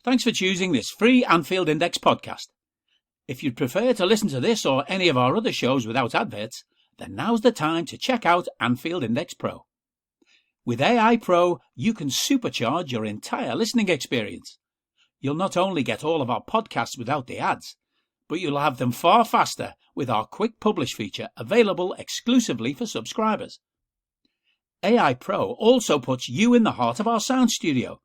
Thanks for choosing this free Anfield Index podcast. If you'd prefer to listen to this or any of our other shows without adverts, then now's the time to check out Anfield Index Pro. With AI Pro, you can supercharge your entire listening experience. You'll not only get all of our podcasts without the ads, but you'll have them far faster with our Quick Publish feature available exclusively for subscribers. AI Pro also puts you in the heart of our sound studio,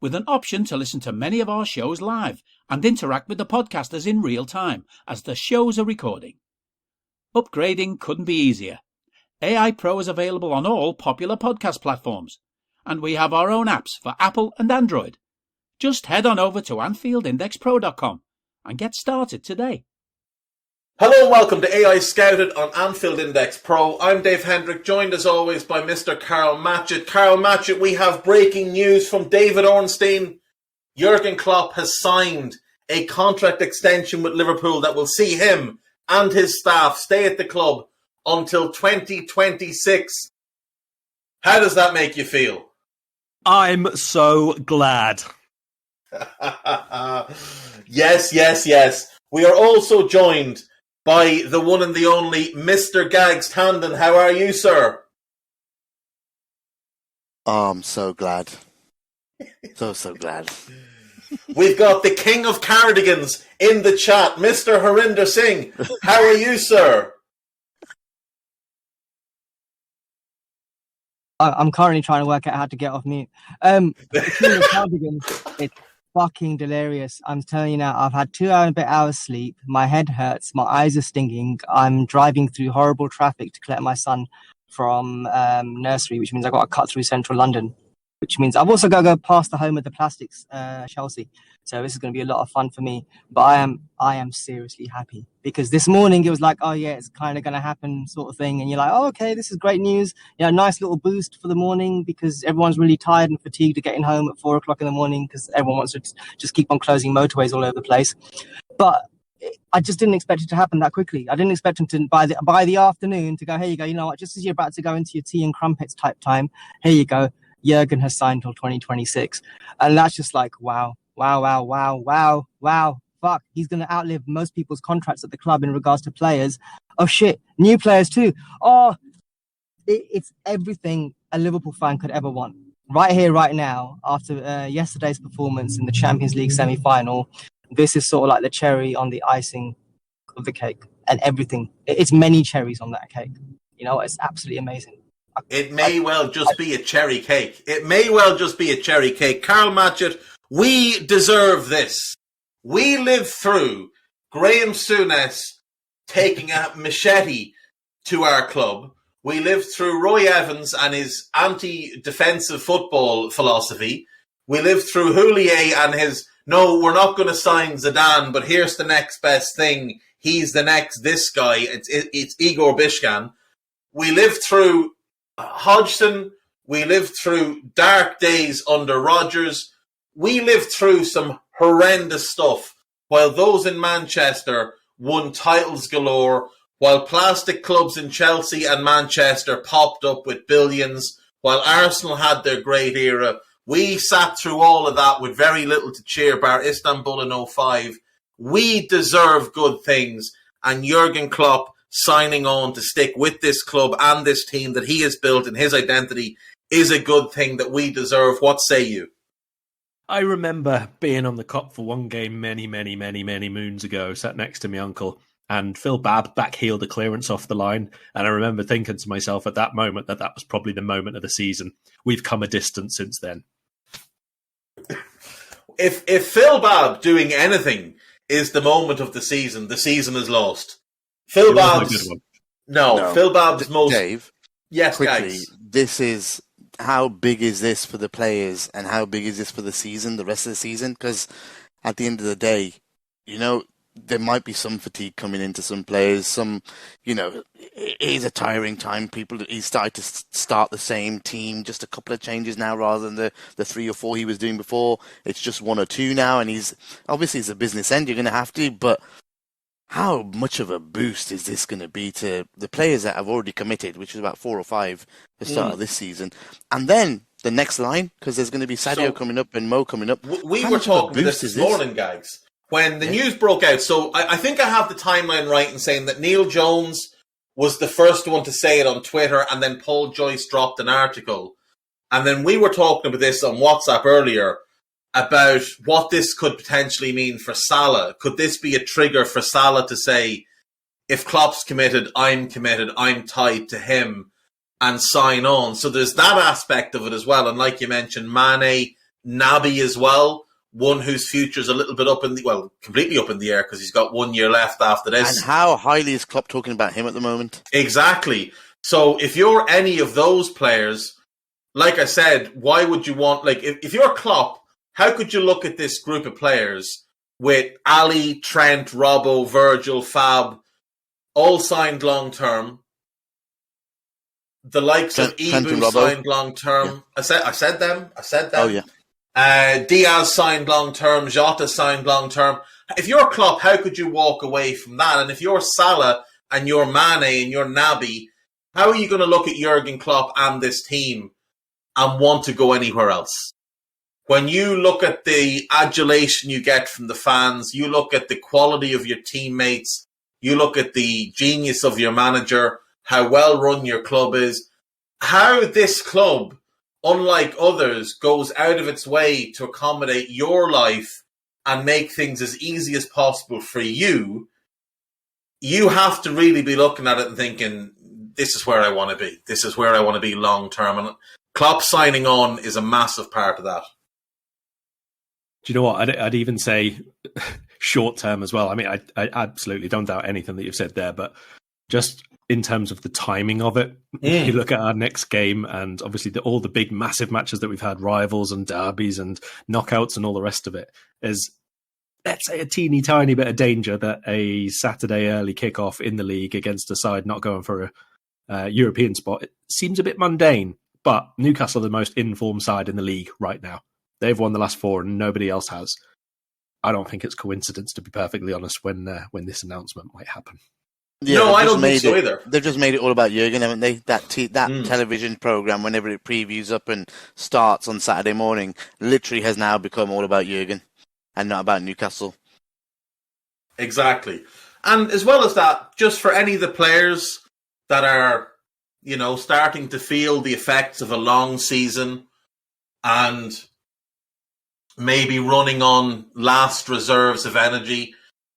with an option to listen to many of our shows live and interact with the podcasters in real time as the shows are recording. Upgrading couldn't be easier. AI Pro is available on all popular podcast platforms, and we have our own apps for Apple and Android. Just head on over to AnfieldIndexPro.com and get started today. Hello and welcome to AI Scouted on Anfield Index Pro. I'm Dave Hendrick, joined as always by Mr. Karl Matchett. Karl Matchett, we have breaking news from David Ornstein. Jurgen Klopp has signed a contract extension with Liverpool that will see him and his staff stay at the club until 2026. How does that make you feel? I'm so glad. Yes. We are also joined by the one and the only Mr. Gags Tandon. How are you, sir? Oh, I'm so glad. So glad. We've got the king of cardigans in the chat, Mr. Harinder Singh. How are you, sir? I'm currently trying to work out how to get off mute. The king of cardigans, it's fucking delirious. I'm telling you now, I've had 2 hours sleep. My head hurts. My eyes are stinging. I'm driving through horrible traffic to collect my son from nursery, which means I've got to cut through central London, which means I've also got to go past the home of the plastics, Chelsea. So this is going to be a lot of fun for me. But I am seriously happy because this morning it was like, oh yeah, it's kind of going to happen sort of thing. And you're like, oh, okay, this is great news. Nice little boost for the morning because everyone's really tired and fatigued of getting home at 4:00 in the morning because everyone wants to just keep on closing motorways all over the place. But I just didn't expect it to happen that quickly. I didn't expect him to, by the afternoon, to go, here you go, you know what, just as you're about to go into your tea and crumpets type time, here you go. Jurgen has signed till 2026. And that's just like, wow. Fuck, he's going to outlive most people's contracts at the club in regards to players. Oh shit, new players too. Oh, it's everything a Liverpool fan could ever want. Right here, right now, after yesterday's performance in the Champions League semi-final, this is sort of like the cherry on the icing of the cake and everything. It's many cherries on that cake. You know, it's absolutely amazing. It may well just be a cherry cake. Karl Matchett, we deserve this. We lived through Graham Souness taking a machete to our club. We lived through Roy Evans and his anti-defensive football philosophy. We lived through Houllier and his, no, we're not going to sign Zidane, but here's the next best thing. He's the next this guy. It's Igor Bishkan. We lived through Hodgson. We lived through dark days under Rodgers. We lived through some horrendous stuff while those in Manchester won titles galore, while plastic clubs in Chelsea and Manchester popped up with billions, while Arsenal had their great era. We sat through all of that with very little to cheer bar Istanbul in 05. We deserve good things, and Jurgen Klopp signing on to stick with this club and this team that he has built in his identity is a good thing that we deserve. What say you? I remember being on the Kop for one game many moons ago, sat next to my uncle, and Phil Babb backheeled a clearance off the line. And I remember thinking to myself at that moment that was probably the moment of the season. We've come a distance since then. If Phil Babb doing anything is the moment of the season is lost. Phil Babb's most... Dave, yes, quickly, guys. This is... How big is this for the players and how big is this for the season, the rest of the season? Because at the end of the day, you know, there might be some fatigue coming into some players. Some, you know, it is a tiring time. He's started to start the same team, just a couple of changes now rather than the 3 or 4 he was doing before. It's just 1 or 2 now, and he's obviously it's a business end. You're going to have to, but how much of a boost is this going to be to the players that have already committed, which is about 4 or 5 at the start of this season? And then the next line? Because there's going to be Sadio coming up and Mo coming up. We were talking this morning, Gags, when the news broke out. So I think I have the timeline right in saying that Neil Jones was the first one to say it on Twitter, and then Paul Joyce dropped an article. And then we were talking about this on WhatsApp earlier about what this could potentially mean for Salah. Could this be a trigger for Salah to say, if Klopp's committed, I'm tied to him, and sign on? So there's that aspect of it as well. And like you mentioned, Mane, Naby as well, one whose future's a little bit completely up in the air because he's got 1 year left after this. And how highly is Klopp talking about him at the moment? Exactly. So if you're any of those players, like I said, why would you want, if you're Klopp, how could you look at this group of players with Ali, Trent, Robbo, Virgil, Fab, all signed long-term, the likes of Ibu signed long-term. Yeah. I said them. Oh, yeah. Diaz signed long-term, Jota signed long-term. If you're Klopp, how could you walk away from that? And if you're Salah and you're Mane and you're Naby, how are you going to look at Jurgen Klopp and this team and want to go anywhere else? When you look at the adulation you get from the fans, you look at the quality of your teammates, you look at the genius of your manager, how well run your club is, how this club, unlike others, goes out of its way to accommodate your life and make things as easy as possible for you, you have to really be looking at it and thinking, this is where I want to be. This is where I want to be long term. And Klopp signing on is a massive part of that. Do you know what? I'd even say short term as well. I mean, I absolutely don't doubt anything that you've said there, but just in terms of the timing of it, you look at our next game and obviously all the big, massive matches that we've had, rivals and derbies and knockouts and all the rest of it, is, let's say, a teeny tiny bit of danger that a Saturday early kickoff in the league against a side not going for a European spot, it seems a bit mundane. But Newcastle are the most informed side in the league right now. They've won the last 4 and nobody else has. I don't think it's coincidence, to be perfectly honest, when this announcement might happen. Yeah, no, I don't think so either. They've just made it all about Jurgen, haven't they? That television program, whenever it previews up and starts on Saturday morning, literally has now become all about Jurgen and not about Newcastle. Exactly. And as well as that, just for any of the players that are, starting to feel the effects of a long season and maybe running on last reserves of energy,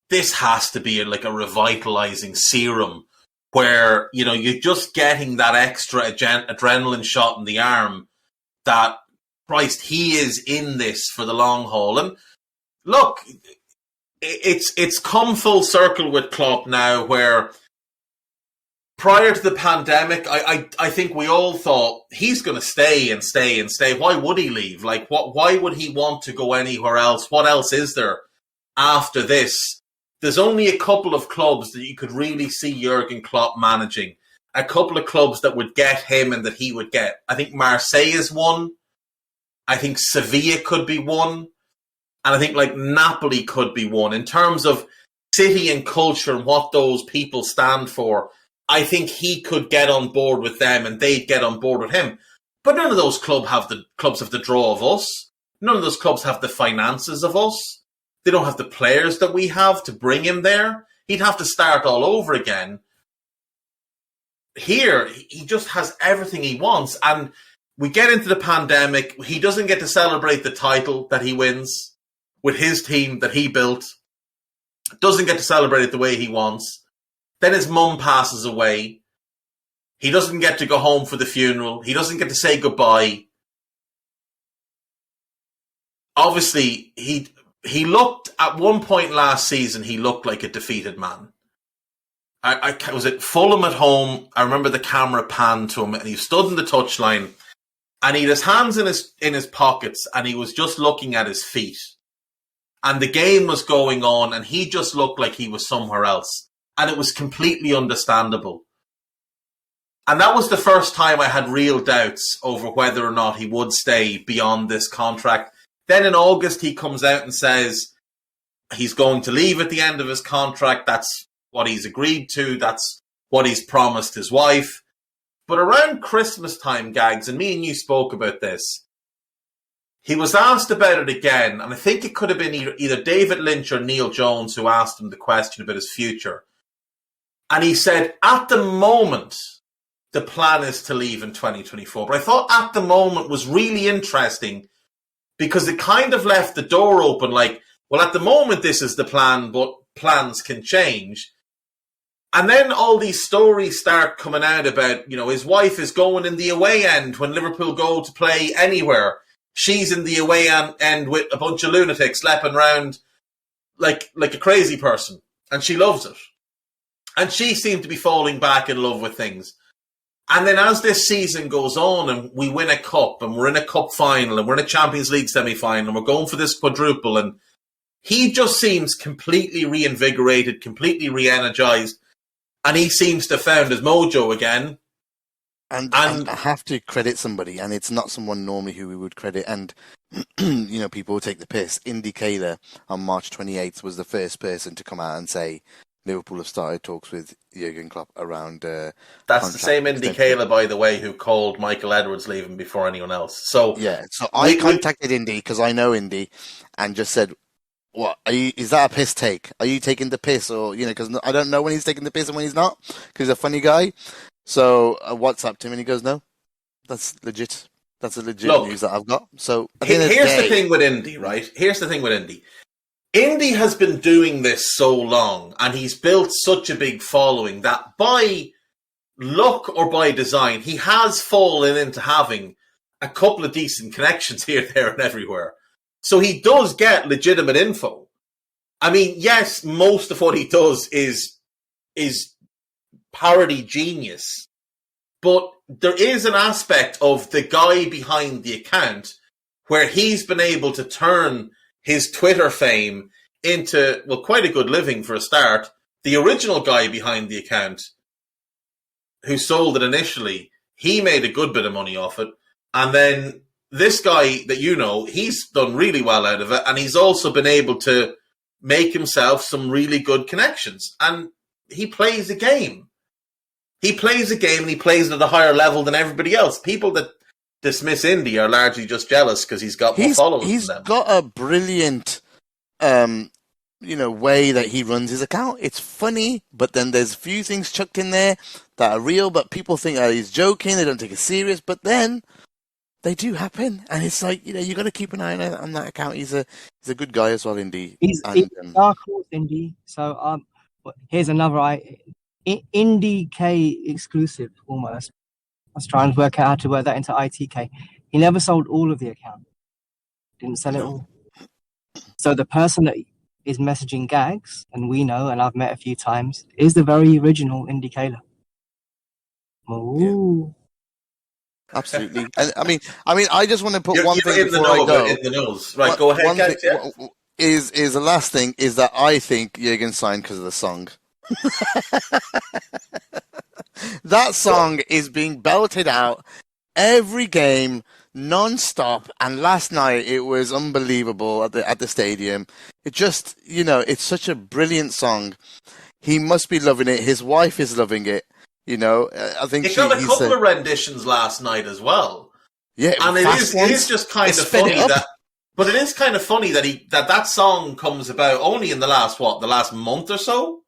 this has to be like a revitalizing serum where, you're just getting that extra adrenaline shot in the arm that, Christ, he is in this for the long haul. And look, it's come full circle with Klopp now, where prior to the pandemic, I think we all thought he's going to stay and stay and stay. Why would he leave? Why would he want to go anywhere else? What else is there after this? There's only a couple of clubs that you could really see Jurgen Klopp managing. A couple of clubs that would get him and that he would get. I think Marseille is one. I think Sevilla could be one. And I think Napoli could be one. In terms of city and culture and what those people stand for, I think he could get on board with them and they'd get on board with him. But none of those clubs have the draw of us. None of those clubs have the finances of us. They don't have the players that we have to bring him there. He'd have to start all over again. Here, he just has everything he wants. And we get into the pandemic. He doesn't get to celebrate the title that he wins with his team that he built. Doesn't get to celebrate it the way he wants. Then his mum passes away. He doesn't get to go home for the funeral. He doesn't get to say goodbye. Obviously, he looked, at one point last season, he looked like a defeated man. I was at Fulham at home. I remember the camera panned to him and he stood in the touchline and he had his hands in his pockets and he was just looking at his feet. And the game was going on and he just looked like he was somewhere else. And it was completely understandable. And that was the first time I had real doubts over whether or not he would stay beyond this contract. Then in August, he comes out and says he's going to leave at the end of his contract. That's what he's agreed to. That's what he's promised his wife. But around Christmas time, Gags, and me and you spoke about this, he was asked about it again, and I think it could have been either David Lynch or Neil Jones who asked him the question about his future. And he said, at the moment, the plan is to leave in 2024. But I thought at the moment was really interesting because it kind of left the door open like, well, at the moment, this is the plan, but plans can change. And then all these stories start coming out about, his wife is going in the away end when Liverpool go to play anywhere. She's in the away end with a bunch of lunatics lapping around like a crazy person. And she loves it. And she seemed to be falling back in love with things. And then as this season goes on and we win a cup and we're in a cup final and we're in a Champions League semi-final and we're going for this quadruple, and he just seems completely reinvigorated, completely re-energized, and he seems to have found his mojo again. And I have to credit somebody, and it's not someone normally who we would credit. And, people will take the piss. Indy Kaler on March 28th was the first person to come out and say Liverpool have started talks with Jurgen Klopp around... That's the same Indy Kaler, by the way, who called Michael Edwards leaving before anyone else. So I contacted Indy, because I know Indy, and just said, what, is that a piss take? Are you taking the piss? Or, because I don't know when he's taking the piss and when he's not, because he's a funny guy. So I WhatsApped him and he goes, no, that's legit. That's a legit news that I've got. So here's the thing with Indy, right? Here's the thing with Indy. Indy has been doing this so long and he's built such a big following that by luck or by design, he has fallen into having a couple of decent connections here, there and everywhere. So he does get legitimate info. I mean, yes, most of what he does is parody genius, but there is an aspect of the guy behind the account where he's been able to turn his Twitter fame into, quite a good living for a start. The original guy behind the account who sold it initially, he made a good bit of money off it. And then this guy that he's done really well out of it. And he's also been able to make himself some really good connections. And he plays a game. He plays a game and he plays it at a higher level than everybody else. People that dismiss Indy are largely just jealous because he's got more followers He's than them. Got a brilliant, way that he runs his account. It's funny, but then there's a few things chucked in there that are real, but people think he's joking. They don't take it serious, but then they do happen. And it's like, you got to keep an eye on that account. He's a good guy as well, Indy. He's dark horse Indy. So here's another Indy K exclusive almost. I was trying to work out how to work that into ITK. He never sold all of the account. Didn't sell it all. So the person that is messaging Gags, and we know, and I've met a few times, is the very original Indy Kaler. Ooh. Yeah. Absolutely. And I mean, I just want to put one thing before I go. In the nose. Right, go ahead, Gags. Is the last thing is that I think Jurgen signed because of the song. That song is being belted out every game non-stop, and last night it was unbelievable at the stadium. It just, it's such a brilliant song. He must be loving it. His wife is loving it. I think he got a couple of renditions last night as well. Yeah, and it is just kind of funny that. But it is kind of funny that song comes about only in the last month or so.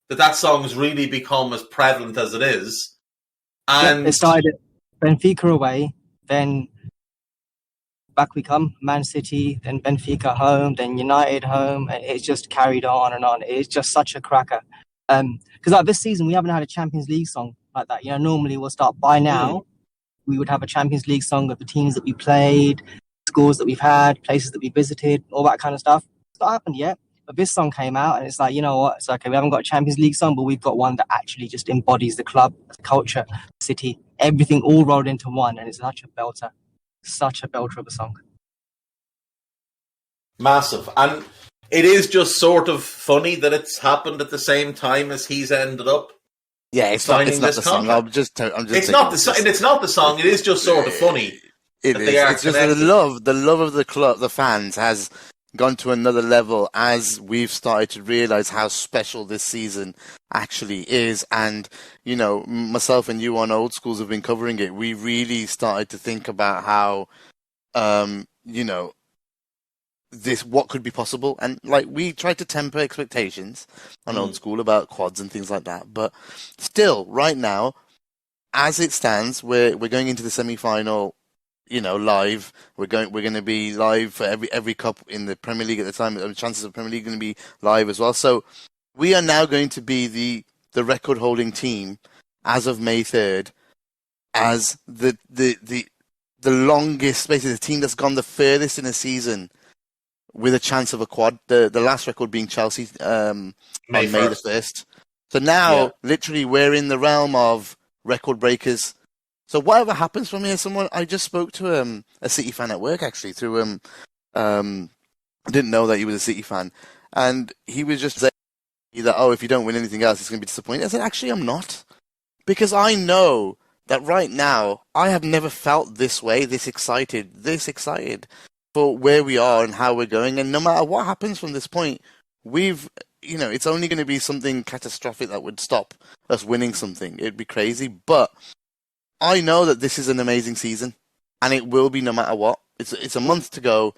That song has really become as prevalent as it is. And it started at Benfica away, then back we come, Man City, then Benfica home, then United home, and it's just carried on and on. It's just such a cracker. Because this season we haven't had a Champions League song like that. Normally we'll start by now. We would have a Champions League song of the teams that we played, scores that we've had, places that we visited, all that kind of stuff. It's not happened yet. But this song came out and it's like, you know what? It's okay, we haven't got a Champions League song, but we've got one that actually just embodies the club, the culture, the city, everything all rolled into one. And it's such a belter of a song. Massive. And it is just sort of funny that it's happened at the same time as he's ended up. Yeah, it's not the song. It's not the song. It is just sort of funny. It is. It's just the love of the club, the fans has gone to another level as we've started to realize how special this season actually is. And, you know, myself and you on Old Schools have been covering it. We really started to think about how, you know, what could be possible. And like, we tried to temper expectations on Old School about quads and things like that. But still, right now, as it stands, we're going into the semi-final, you know, live. We're going to be live for every cup in the Premier League at the time. The chances of Premier League are going to be live as well. So we are now going to be the record holding team as of May 3rd, as the longest, basically the team that's gone the furthest in a season with a chance of a quad. The last record being Chelsea on May the 1st. So now, literally, we're in the realm of record breakers. So whatever happens from here, I just spoke to a City fan at work, actually, through I didn't know that he was a City fan, and he was just saying that, oh, if you don't win anything else, it's going to be disappointing. I said, actually, I'm not, because I know that right now I have never felt this way, this excited for where we are and how we're going, and no matter what happens from this point, it's only going to be something catastrophic that would stop us winning something. It'd be crazy, but I know that this is an amazing season, and it will be no matter what. It's a month to go.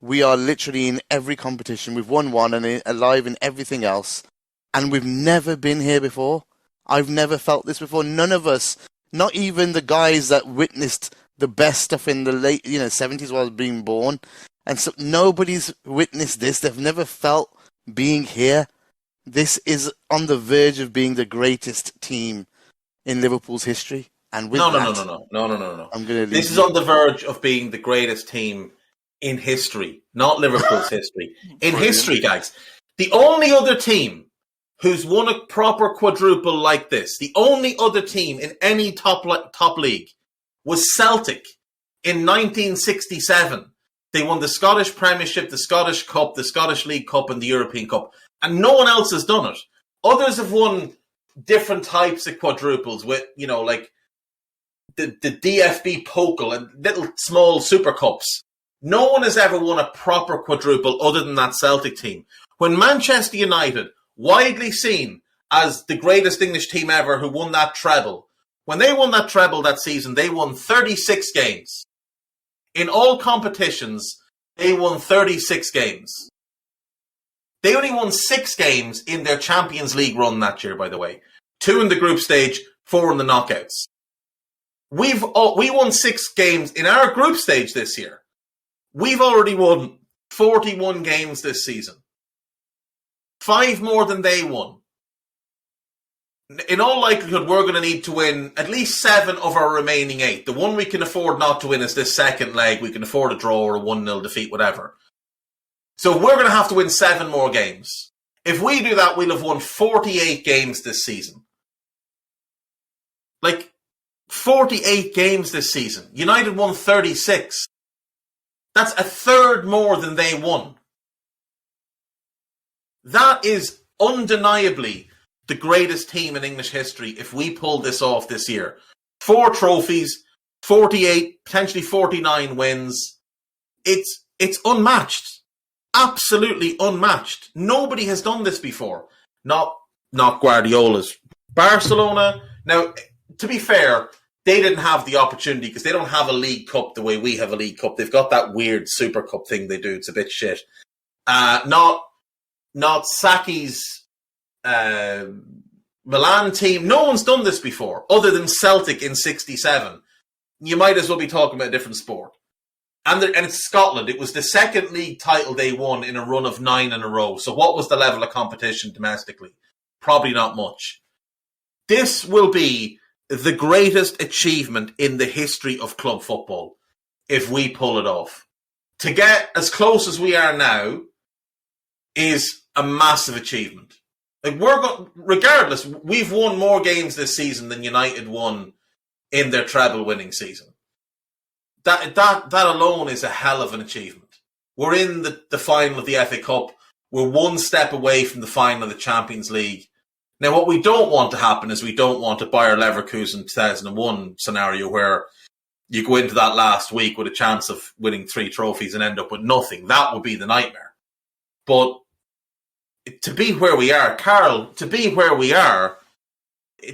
We are literally in every competition. We've won one and alive in everything else, and we've never been here before. I've never felt this before. None of us, not even the guys that witnessed the best stuff in the late 70s while I was being born, and so nobody's witnessed this. They've never felt being here. This is on the verge of being the greatest team in Liverpool's history. And with No. I'm going to. This is on the verge of being the greatest team in history, not Liverpool's history. In history, guys. The only other team who's won a proper quadruple like this, the only other team in any top league, was Celtic in 1967. They won the Scottish Premiership, the Scottish Cup, the Scottish League Cup, and the European Cup. And no one else has done it. Others have won different types of quadruples with, like the DFB Pokal and little small Super Cups. No one has ever won a proper quadruple other than that Celtic team. When Manchester United, widely seen as the greatest English team ever who won that treble, when they won that treble that season, they won 36 games. In all competitions, they won 36 games. They only won 6 games in their Champions League run that year, by the way. 2 in the group stage, 4 in the knockouts. We won 6 games in our group stage this year. We've already won 41 games this season. 5 more than they won. In all likelihood, we're going to need to win at least 7 of our remaining 8. The one we can afford not to win is this second leg. We can afford a draw or a 1-0 defeat, whatever. So we're going to have to win 7 more games. If we do that, we'll have won 48 games this season. 48 games this season. United won 36. That's a third more than they won. That is undeniably the greatest team in English history if we pull this off this year. 4 trophies, 48, potentially 49 wins. It's unmatched. Absolutely unmatched. Nobody has done this before. Not Guardiola's Barcelona. Now, to be fair, they didn't have the opportunity because they don't have a League Cup the way we have a League Cup. They've got that weird Super Cup thing they do. It's a bit shit. Not Saki's Milan team. No one's done this before, other than Celtic in 67. You might as well be talking about a different sport. And it's Scotland. It was the second league title they won in a run of 9 in a row. So what was the level of competition domestically? Probably not much. This will be the greatest achievement in the history of club football if we pull it off. To get as close as we are now is a massive achievement. Regardless, we've won more games this season than United won in their treble winning season. That alone is a hell of an achievement. We're in the final of the FA Cup. We're one step away from the final of the Champions League. Now, what we don't want to happen is we don't want a Bayer Leverkusen 2001 scenario where you go into that last week with a chance of winning 3 trophies and end up with nothing. That would be the nightmare. But to be where we are, Karl, to be where we are,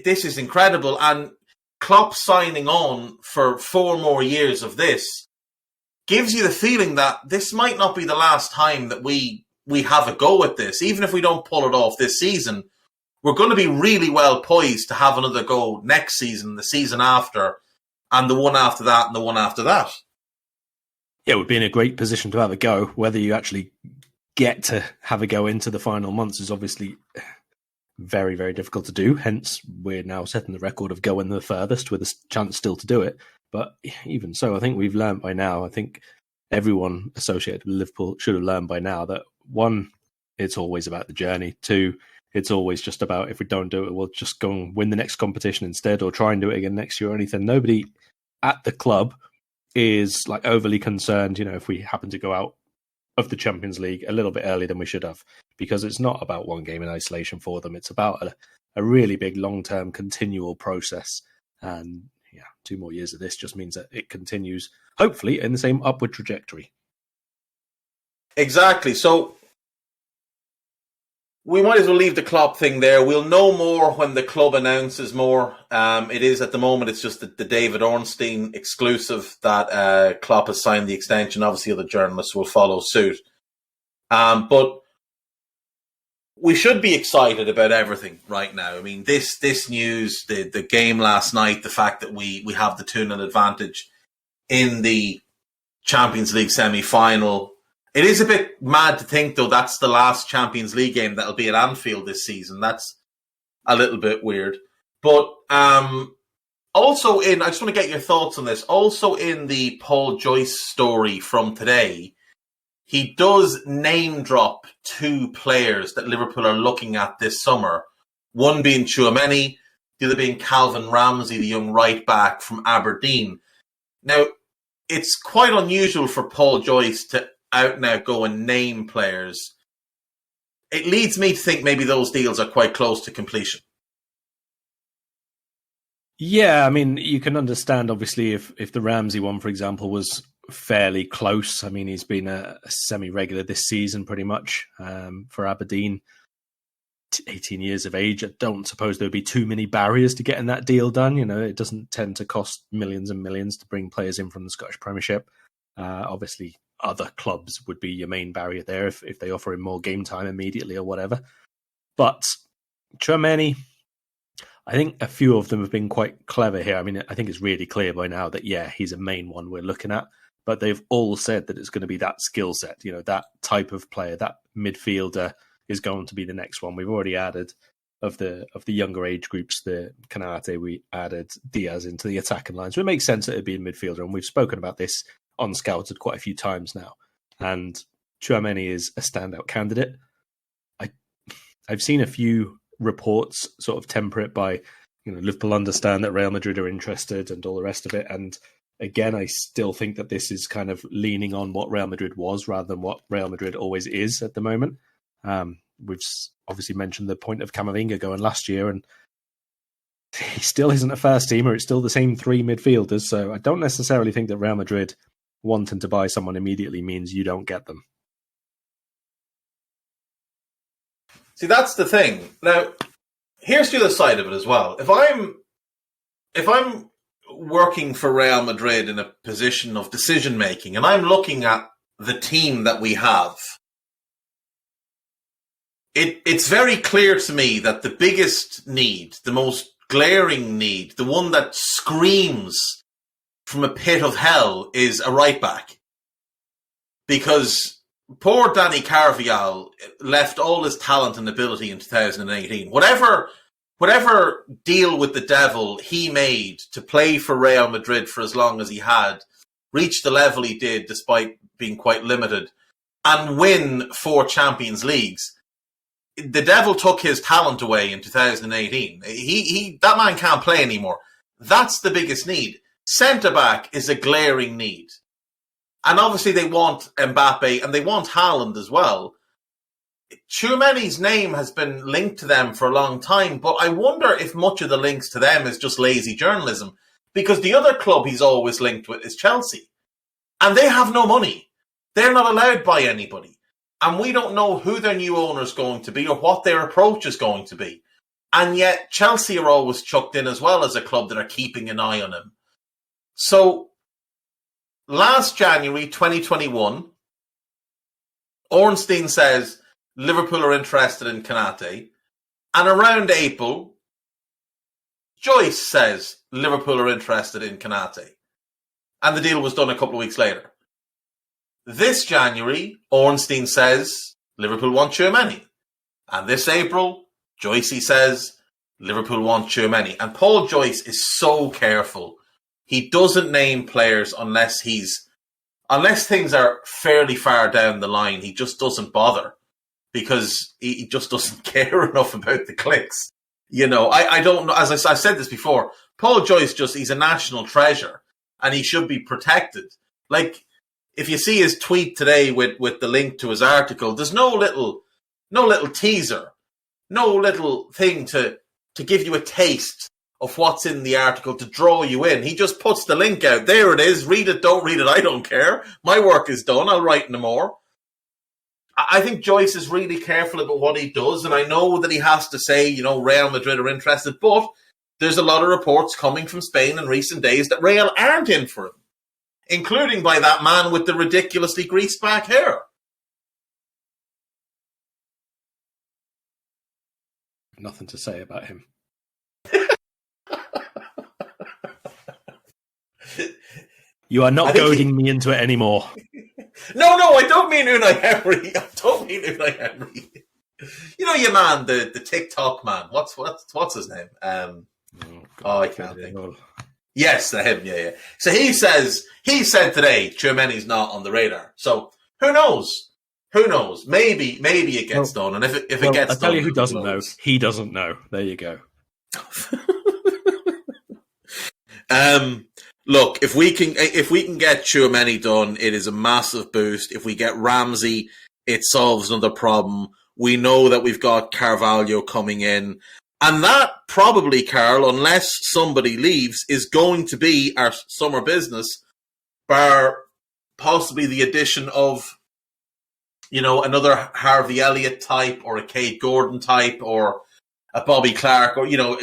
this is incredible. And Klopp signing on for 4 more years of this gives you the feeling that this might not be the last time that we have a go at this. Even if we don't pull it off this season, we're going to be really well poised to have another go next season, the season after, and the one after that, and the one after that. Yeah, we'd be in a great position to have a go. Whether you actually get to have a go into the final months is obviously very, very difficult to do. Hence, we're now setting the record of going the furthest with a chance still to do it. But even so, I think we've learned by now. I think everyone associated with Liverpool should have learned by now that 1, it's always about the journey. 2, it's always just about if we don't do it, we'll just go and win the next competition instead or try and do it again next year or anything. Nobody at the club is like overly concerned, if we happen to go out of the Champions League a little bit earlier than we should have, because it's not about one game in isolation for them. It's about a really big long-term continual process. And 2 more years of this just means that it continues, hopefully, in the same upward trajectory. Exactly. So we might as well leave the Klopp thing there. We'll know more when the club announces more. It is, at the moment, it's just the David Ornstein exclusive that Klopp has signed the extension. Obviously, other journalists will follow suit. But we should be excited about everything right now. I mean, this news, the game last night, the fact that we have the 2-0 advantage in the Champions League semi-final. It is a bit mad to think, though, that's the last Champions League game that'll be at Anfield this season. That's a little bit weird. But also I just want to get your thoughts on this. Also in the Paul Joyce story from today, he does name drop 2 players that Liverpool are looking at this summer. One being Tchouaméni, the other being Calvin Ramsey, the young right back from Aberdeen. Now, it's quite unusual for Paul Joyce to out and out go and name players. It leads me to think maybe those deals are quite close to completion. Yeah, I mean, you can understand, obviously, if the Ramsey one, for example, was fairly close. I mean, he's been a semi-regular this season, pretty much, for Aberdeen. 18 years of age. I don't suppose there would be too many barriers to getting that deal done. It doesn't tend to cost millions and millions to bring players in from the Scottish Premiership. Obviously, other clubs would be your main barrier there if they offer him more game time immediately or whatever. But Tchouaméni, I think a few of them have been quite clever here. I mean, I think it's really clear by now that, he's a main one we're looking at. But they've all said that it's going to be that skill set, that type of player, that midfielder is going to be the next one. We've already added of the younger age groups, the Kanate, we added Diaz into the attacking line. So it makes sense that it'd be a midfielder. And we've spoken about this on Scouted quite a few times now. And Tchouaméni is a standout candidate. I've seen a few reports sort of temper it by, Liverpool understand that Real Madrid are interested and all the rest of it. And again, I still think that this is kind of leaning on what Real Madrid was rather than what Real Madrid always is at the moment. We've obviously mentioned the point of Camavinga going last year, and he still isn't a first teamer. It's still the same 3 midfielders. So I don't necessarily think that Real Madrid wanting to buy someone immediately means you don't get them. See, that's the thing. Now, here's the other side of it as well. If I'm working for Real Madrid in a position of decision making, and I'm looking at the team that we have, it's very clear to me that the biggest need, the most glaring need, the one that screams from a pit of hell is a right back. Because poor Dani Carvajal left all his talent and ability in 2018. Whatever deal with the devil he made to play for Real Madrid for as long as he had, reach the level he did despite being quite limited, and win 4 Champions Leagues, the devil took his talent away in 2018. That man can't play anymore. That's the biggest need. Centre-back is a glaring need. And obviously they want Mbappe and they want Haaland as well. Tchouaméni's name has been linked to them for a long time, but I wonder if much of the links to them is just lazy journalism, because the other club he's always linked with is Chelsea. And they have no money. They're not allowed by anybody. and we don't know who their new owner is going to be or what their approach is going to be. And yet Chelsea are always chucked in as well as a club that are keeping an eye on him. So last January 2021, Ornstein says Liverpool are interested in Konate. And around April, Joyce says Liverpool are interested in Konate. And the deal was done a couple of weeks later. This January, Ornstein says Liverpool want Tchouaméni. And this April, Joyce says Liverpool want Tchouaméni. And Paul Joyce is so careful. He doesn't name players unless things are fairly far down the line. He just doesn't bother because he just doesn't care enough about the clicks. You know, I don't know. As I said this before, Paul Joyce he's a national treasure and he should be protected. Like, if you see his tweet today with the link to his article, there's no little teaser, no little thing to give you a taste of what's in the article to draw you in. He just puts the link out. There it is. Read it, don't read it. I don't care. My work is done. I'll write no more. I think Joyce is really careful about what he does, and I know that he has to say, you know, Real Madrid are interested, but there's a lot of reports coming from Spain in recent days that Real aren't in for him, including by that man with the ridiculously greased back hair. Nothing to say about him. You are not goading me into it anymore. No, I don't mean Unai Emery. You know your man, the TikTok man. What's his name? I can't think. Yes, him. Yeah. So he said today, Tchouaméni's not on the radar. So who knows? Maybe it gets done. And if it gets done, I'll tell you who doesn't know. He doesn't know. There you go. Look, if we can get Tchouaméni done, it is a massive boost. If we get Ramsey, it solves another problem. We know that we've got Carvalho coming in. And that probably, Karl, unless somebody leaves, is going to be our summer business, bar possibly the addition of, you know, another Harvey Elliott type or a Kate Gordon type or a Bobby Clark or, you know,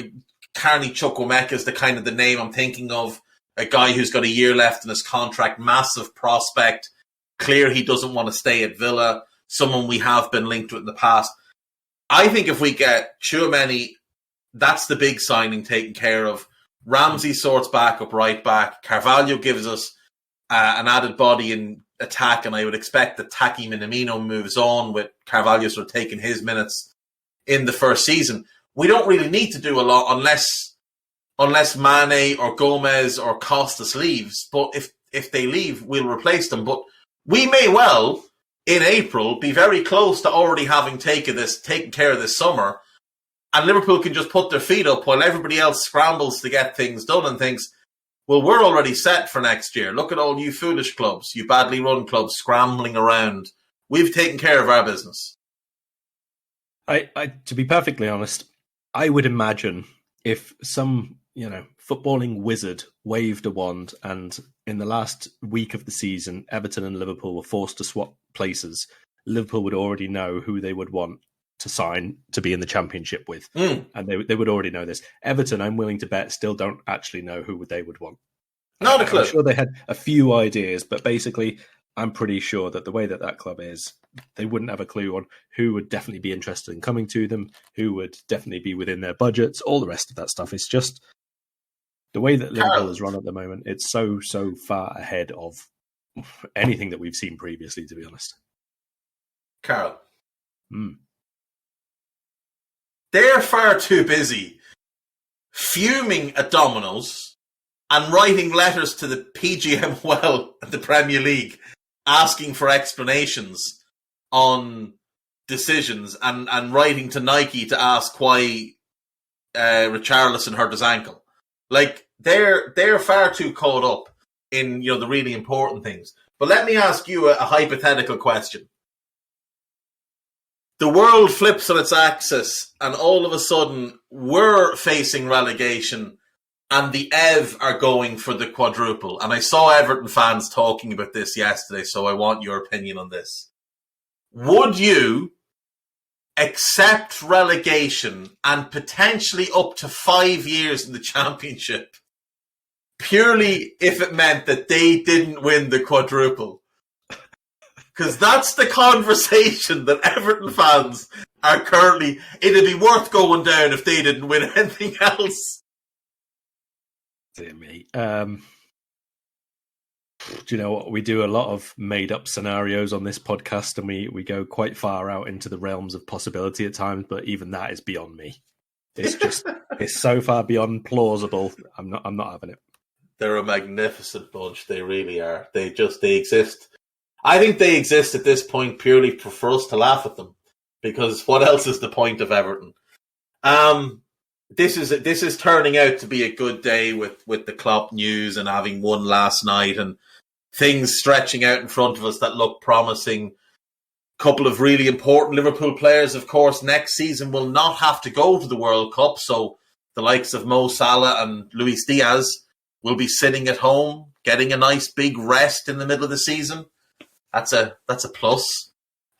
Carney Chukwuemeka is the name I'm thinking of. A guy who's got a year left in his contract, massive prospect, clear he doesn't want to stay at Villa, someone we have been linked with in the past. I think if we get Tchouaméni, that's the big signing taken care of. Ramsey sorts back up right back. Carvalho gives us an added body in attack, and I would expect that Taki Minamino moves on with Carvalho sort of taking his minutes in the first season. We don't really need to do a lot unless Mane or Gomez or Costas leaves. But if they leave, we'll replace them. But we may well, in April, be very close to already having taken care of this summer. And Liverpool can just put their feet up while everybody else scrambles to get things done and thinks, well, we're already set for next year. Look at all you foolish clubs, you badly run clubs scrambling around. We've taken care of our business. To be perfectly honest, I would imagine if some, you know, footballing wizard waved a wand and in the last week of the season, Everton and Liverpool were forced to swap places, Liverpool would already know who they would want to sign to be in the Championship with. And they would already know this. Everton, I'm willing to bet, still don't actually know who they would want. Not a clue. I'm sure they had a few ideas, but basically, I'm pretty sure that the way that club is, they wouldn't have a clue on who would definitely be interested in coming to them, who would definitely be within their budgets, all the rest of that stuff. It's just the way that Liverpool is run at the moment. It's so far ahead of anything that we've seen previously, to be honest. Karl. They're far too busy fuming at Domino's and writing letters to the PGMOL and the Premier League asking for explanations on decisions and writing to Nike to ask why Richarlison hurt his ankle. Like, they're far too caught up in, you know, the really important things. But let me ask you a hypothetical question. The world flips on its axis and all of a sudden we're facing relegation and the EV are going for the quadruple. And I saw Everton fans talking about this yesterday, so I want your opinion on this. would you accept relegation and potentially up to 5 years in the Championship purely if it meant that they didn't win the quadruple? Because that's the conversation that Everton fans are currently... It'd be worth going down if they didn't win anything else. Dear me. Do you know what? We do a lot of made-up scenarios on this podcast, and we go quite far out into the realms of possibility at times, but even that is beyond me. It's just... it's so far beyond plausible. I'm not having it. They're a magnificent bunch. They really are. They exist. I think they exist at this point purely for us to laugh at them, because what else is the point of Everton? This is turning out to be a good day with the Klopp news and having won last night and things stretching out in front of us that look promising. Couple of really important Liverpool players, of course, next season will not have to go to the World Cup, so the likes of Mo Salah and Luis Diaz will be sitting at home, getting a nice big rest in the middle of the season. That's a plus.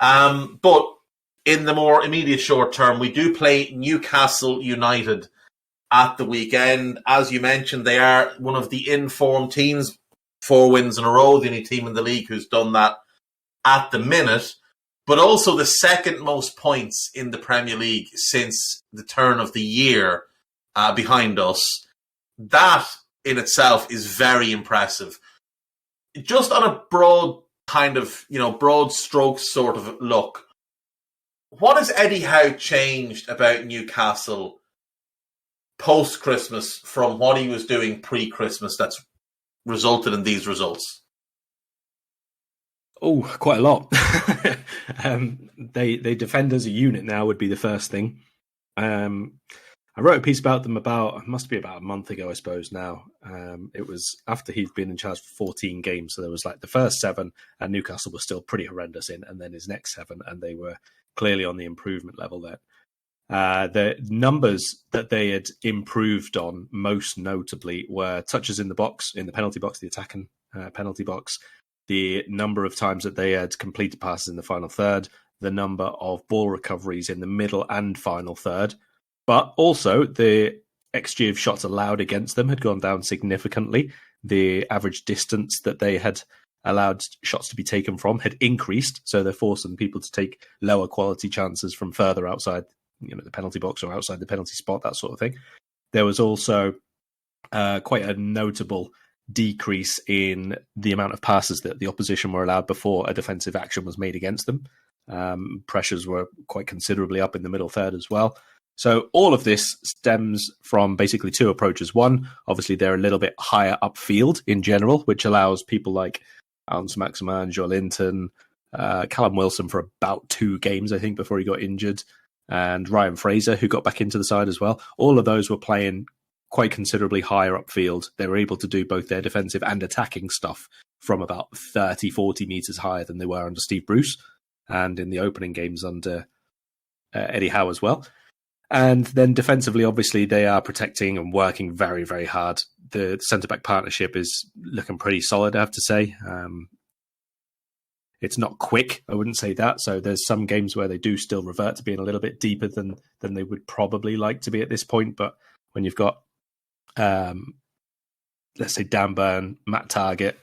But in the more immediate short term, we do play Newcastle United at the weekend. As you mentioned, they are one of the informed teams, 4 wins in a row, the only team in the league who's done that at the minute, but also the second most points in the Premier League since the turn of the year behind us. That in itself is very impressive. Just on a broad broad strokes sort of look, what has Eddie Howe changed about Newcastle post-Christmas from what he was doing pre-Christmas that's resulted in these results? Oh, quite a lot. They defend as a unit now would be the first thing. I wrote a piece about them it must be about a month ago, I suppose now. It was after he'd been in charge for 14 games. So there was like the first 7 and Newcastle was still pretty horrendous in, and then his next 7, and they were clearly on the improvement level there. The numbers that they had improved on most notably were touches in the box, in the penalty box, the attacking penalty box, the number of times that they had completed passes in the final third, the number of ball recoveries in the middle and final third. But also, the XG of shots allowed against them had gone down significantly. The average distance that they had allowed shots to be taken from had increased, so they're forcing people to take lower quality chances from further outside, the penalty box or outside the penalty spot, that sort of thing. There was also quite a notable decrease in the amount of passes that the opposition were allowed before a defensive action was made against them. Pressures were quite considerably up in the middle third as well. So all of this stems from basically 2 approaches. One, obviously they're a little bit higher upfield in general, which allows people like Maximin, Joelinton, Callum Wilson for about 2 games, I think, before he got injured, and Ryan Fraser, who got back into the side as well. All of those were playing quite considerably higher upfield. They were able to do both their defensive and attacking stuff from about 30, 40 metres higher than they were under Steve Bruce, and in the opening games under Eddie Howe as well. And then defensively, obviously, they are protecting and working very, very hard. The centre-back partnership is looking pretty solid, I have to say. It's not quick, I wouldn't say that. So there's some games where they do still revert to being a little bit deeper than they would probably like to be at this point. But when you've got, let's say, Dan Burn, Matt Targett,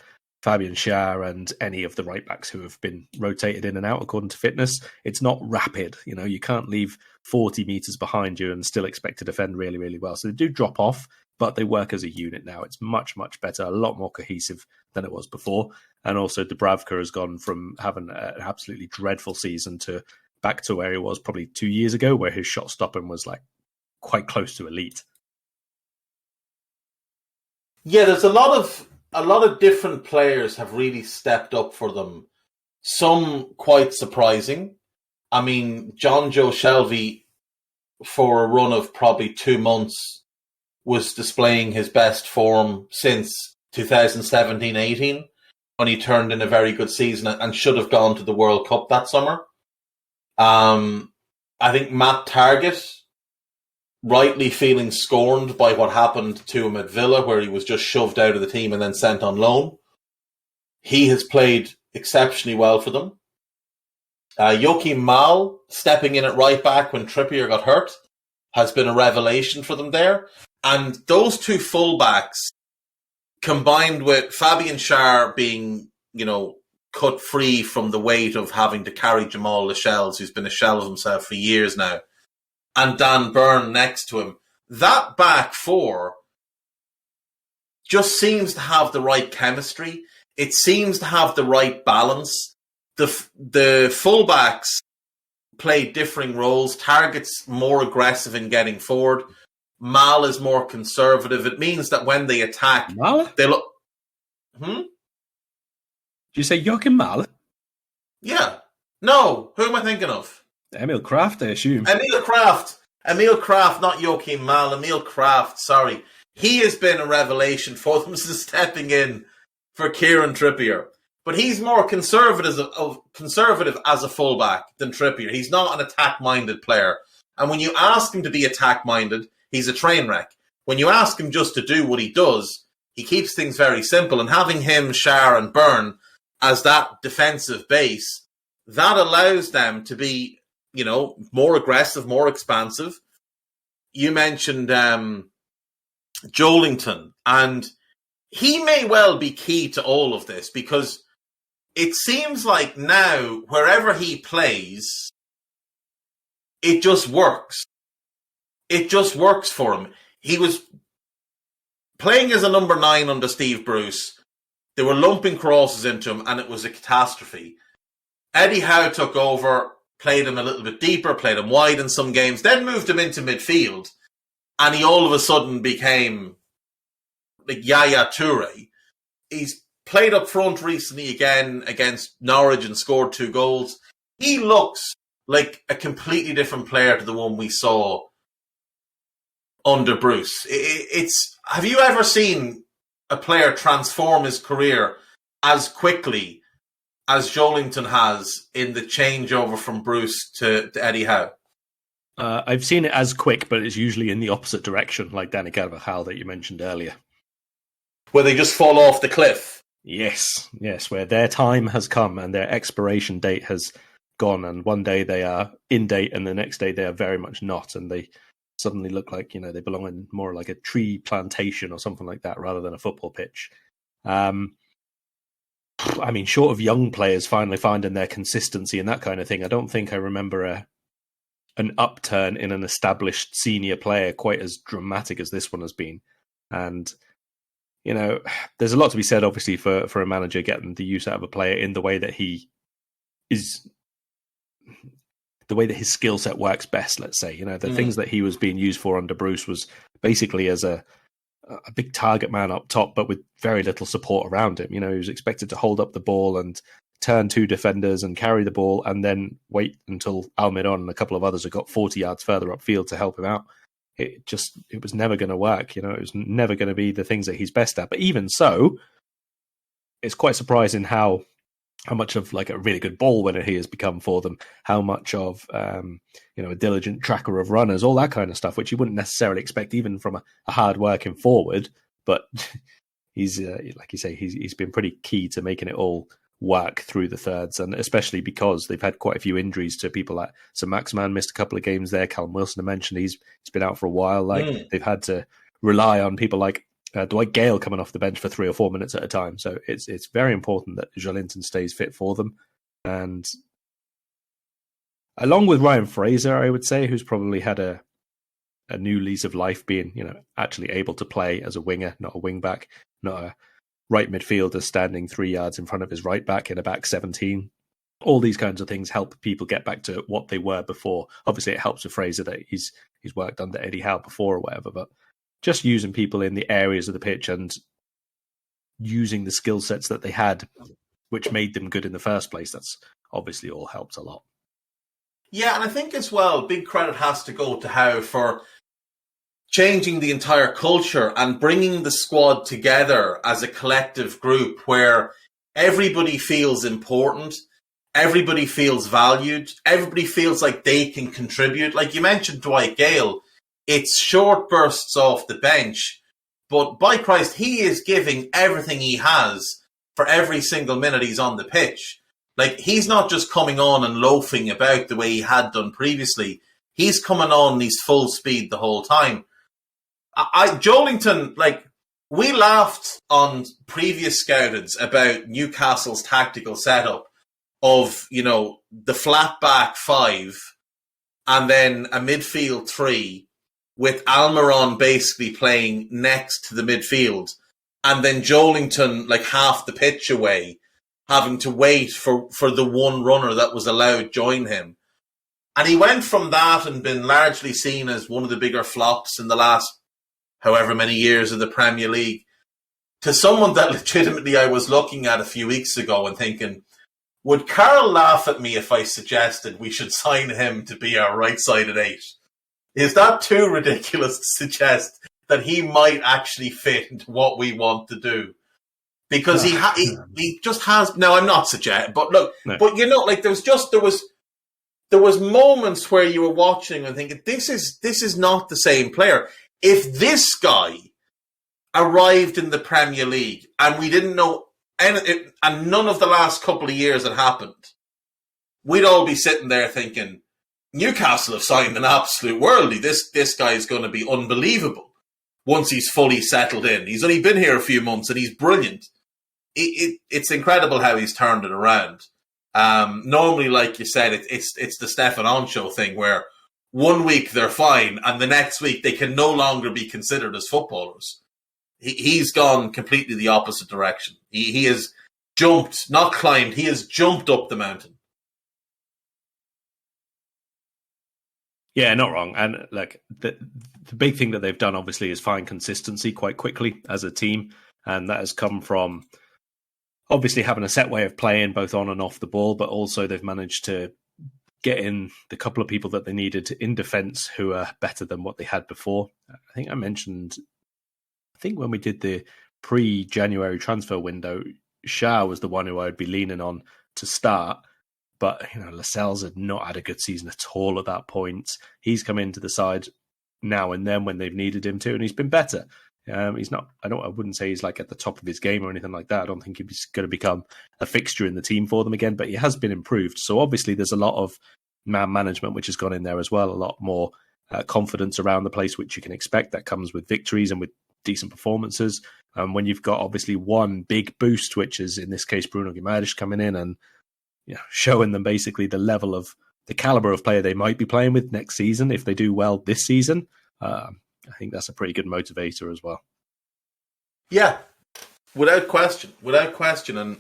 Fabian Schär, and any of the right-backs who have been rotated in and out according to fitness, it's not rapid. You can't leave 40 metres behind you and still expect to defend really, really well. So they do drop off, but they work as a unit now. It's much, much better, a lot more cohesive than it was before. And also Dubravka has gone from having an absolutely dreadful season to back to where he was probably 2 years ago, where his shot stopping was like quite close to elite. Yeah, there's a lot of different players have really stepped up for them. Some quite surprising. I mean, John Joe Shelby, for a run of probably 2 months, was displaying his best form since 2017-18, when he turned in a very good season and should have gone to the World Cup that summer. I think Matt Targett, rightly feeling scorned by what happened to him at Villa, where he was just shoved out of the team and then sent on loan. He has played exceptionally well for them. Joachim Mal stepping in at right back when Trippier got hurt has been a revelation for them there. And those two fullbacks, combined with Fabian Schär being, cut free from the weight of having to carry Jamal Lascelles, who's been a shell of himself for years now, and Dan Burn next to him, that back four just seems to have the right chemistry. It seems to have the right balance. The fullbacks play differing roles. Target's more aggressive in getting forward. Mal is more conservative. It means that when they attack, Mal? they look... Did you say Joachim Mal? Yeah. No, who am I thinking of? Emil Kraft, I assume. Emil Kraft, not Joachim Mal. Emil Kraft, sorry. He has been a revelation for them since stepping in for Kieran Trippier. But he's more conservative as a fullback than Trippier. He's not an attack-minded player. And when you ask him to be attack-minded, he's a train wreck. When you ask him just to do what he does, he keeps things very simple. And having him, Schär and Byrne as that defensive base, that allows them to be, more aggressive, more expansive. You mentioned Joelinton, and he may well be key to all of this because it seems like now, wherever he plays, it just works. It just works for him. He was playing as a number 9 under Steve Bruce. They were lumping crosses into him, and it was a catastrophe. Eddie Howe took over, played him a little bit deeper, played him wide in some games, then moved him into midfield, and he all of a sudden became like Yaya Toure. He's played up front recently again against Norwich and scored 2 goals. He looks like a completely different player to the one we saw under Bruce. Have you ever seen a player transform his career as quickly as Joelinton has in the changeover from Bruce to Eddie Howe? I've seen it as quick, but it's usually in the opposite direction, like Danny Carvajal that you mentioned earlier. Where they just fall off the cliff. Yes, where their time has come and their expiration date has gone, and one day they are in date and the next day they are very much not, and they suddenly look like, they belong in more like a tree plantation or something like that rather than a football pitch. Short of young players finally finding their consistency and that kind of thing, I don't think I remember an upturn in an established senior player quite as dramatic as this one has been. And, there's a lot to be said, obviously, for a manager getting the use out of a player in the way that he is, the way that his skill set works best, let's say. Things that he was being used for under Bruce was basically as a big target man up top, but with very little support around him. He was expected to hold up the ball and turn 2 defenders and carry the ball and then wait until Almiron and a couple of others had got 40 yards further upfield to help him out. It was never going to work. It was never going to be the things that he's best at. But even so, it's quite surprising how much of like a really good ball winner he has become for them, how much of a diligent tracker of runners, all that kind of stuff, which you wouldn't necessarily expect even from a hard-working forward. But he's like you say, he's been pretty key to making it all work through the thirds, and especially because they've had quite a few injuries to people like Maximan missed a couple of games there. Callum Wilson, I mentioned, he's been out for a while. They've had to rely on people like Dwight Gale coming off the bench for 3 or 4 minutes at a time. So it's very important that Joelinton stays fit for them. And along with Ryan Fraser, I would say, who's probably had a new lease of life, being actually able to play as a winger, not a wing back, not a right midfielder standing 3 yards in front of his right back in a back 17. All these kinds of things help people get back to what they were before. Obviously, it helps with Fraser that he's worked under Eddie Howe before or whatever, but just using people in the areas of the pitch and using the skill sets that they had, which made them good in the first place, that's obviously all helped a lot. Yeah, and I think as well, big credit has to go to Howe for changing the entire culture and bringing the squad together as a collective group where everybody feels important, everybody feels valued, everybody feels like they can contribute. Like you mentioned Dwight Gale, it's short bursts off the bench, but by Christ, he is giving everything he has for every single minute he's on the pitch. Like, he's not just coming on and loafing about the way he had done previously. He's coming on and he's full speed the whole time. Joelinton, like, we laughed on previous scoutings about Newcastle's tactical setup of, the flat back five and then a midfield three with Almiron basically playing next to the midfield and then Joelinton like half the pitch away, having to wait for the one runner that was allowed join him. And he went from that and been largely seen as one of the bigger flops in the last however many years of the Premier League to someone that legitimately I was looking at a few weeks ago and thinking, would Karl laugh at me if I suggested we should sign him to be our right-sided eight? Is that too ridiculous to suggest that he might actually fit into what we want to do? Because he just has. No, I'm not suggesting. But look, no. But like there was moments where you were watching and thinking, this is not the same player. If this guy arrived in the Premier League and we didn't know anything, and none of the last couple of years had happened, we'd all be sitting there thinking, Newcastle have signed an absolute worldie. This guy is going to be unbelievable once he's fully settled in. He's only been here a few months and he's brilliant. It's incredible how he's turned it around. Normally, like you said, it's the Stefan Ancho thing where 1 week they're fine and the next week they can no longer be considered as footballers. He's gone completely the opposite direction. He has jumped, not climbed, he has jumped up the mountain. Yeah, not wrong. And like the big thing that they've done, obviously, is find consistency quite quickly as a team. And that has come from obviously having a set way of playing both on and off the ball, but also they've managed to get in the couple of people that they needed in defence who are better than what they had before. I think when we did the pre-January transfer window, Shah was the one who I would be leaning on to start. But, Lascelles had not had a good season at all at that point. He's come into the side now and then when they've needed him to, and he's been better. He's not, I wouldn't say he's like at the top of his game or anything like that. I don't think he's going to become a fixture in the team for them again, but he has been improved. So obviously there's a lot of man management which has gone in there as well, a lot more confidence around the place, which you can expect. That comes with victories and with decent performances. When you've got obviously one big boost, which is in this case Bruno Gamersch coming in and showing them basically the level of the caliber of player they might be playing with next season if they do well this season. I think that's a pretty good motivator as well. Yeah, without question. And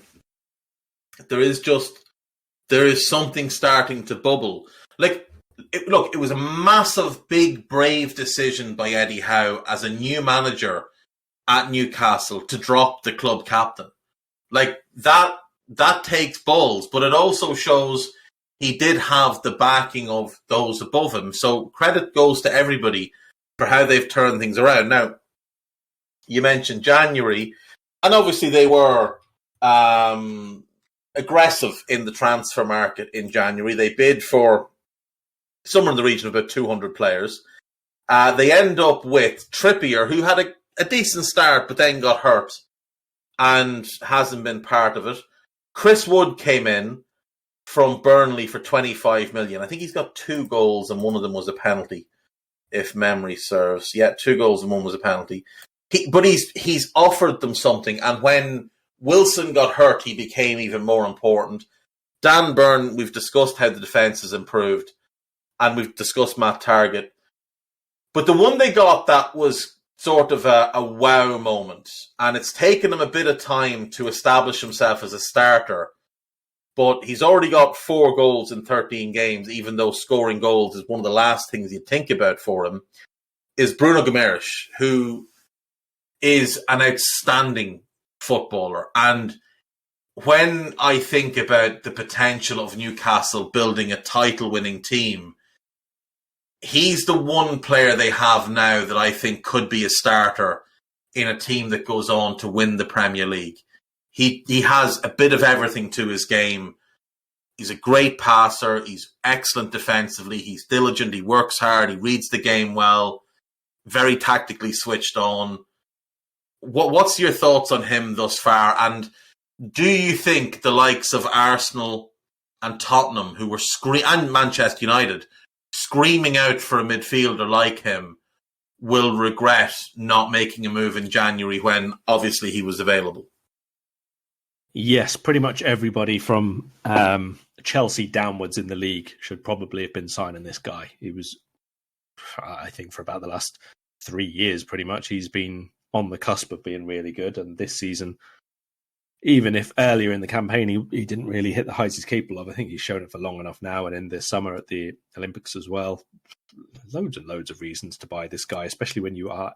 there is something starting to bubble. It was a massive, big, brave decision by Eddie Howe as a new manager at Newcastle to drop the club captain. That takes balls, but it also shows he did have the backing of those above him. So credit goes to everybody for how they've turned things around. Now, you mentioned January, and obviously they were aggressive in the transfer market in January. They bid for somewhere in the region of about 200 players. They end up with Trippier, who had a decent start, but then got hurt and hasn't been part of it. Chris Wood came in from Burnley for 25 million. I think he's got 2 goals and one of them was a penalty, if memory serves. Yeah, 2 goals and one was a penalty. But he's offered them something, and when Wilson got hurt, he became even more important. Dan Burn, we've discussed how the defence has improved, and we've discussed Matt Targett. But the one they got that was sort of a wow moment, and it's taken him a bit of time to establish himself as a starter, but he's already got 4 goals in 13 games, even though scoring goals is one of the last things you'd think about for him, is Bruno Gamersch, who is an outstanding footballer. And when I think about the potential of Newcastle building a title-winning team, he's the one player they have now that I think could be a starter in a team that goes on to win the Premier League. He has a bit of everything to his game. He's a great passer. He's excellent defensively. He's diligent. He works hard. He reads the game well. Very tactically switched on. What's your thoughts on him thus far? And do you think the likes of Arsenal and Tottenham, who were and Manchester United, screaming out for a midfielder like him, will regret not making a move in January when obviously he was available? Yes, pretty much everybody from Chelsea downwards in the league should probably have been signing this guy. He was, I think, for about the last 3 years, pretty much, he's been on the cusp of being really good. And this season, even if earlier in the campaign he didn't really hit the heights he's capable of, I think he's shown it for long enough now. And in this summer at the Olympics as well, loads and loads of reasons to buy this guy, especially when you are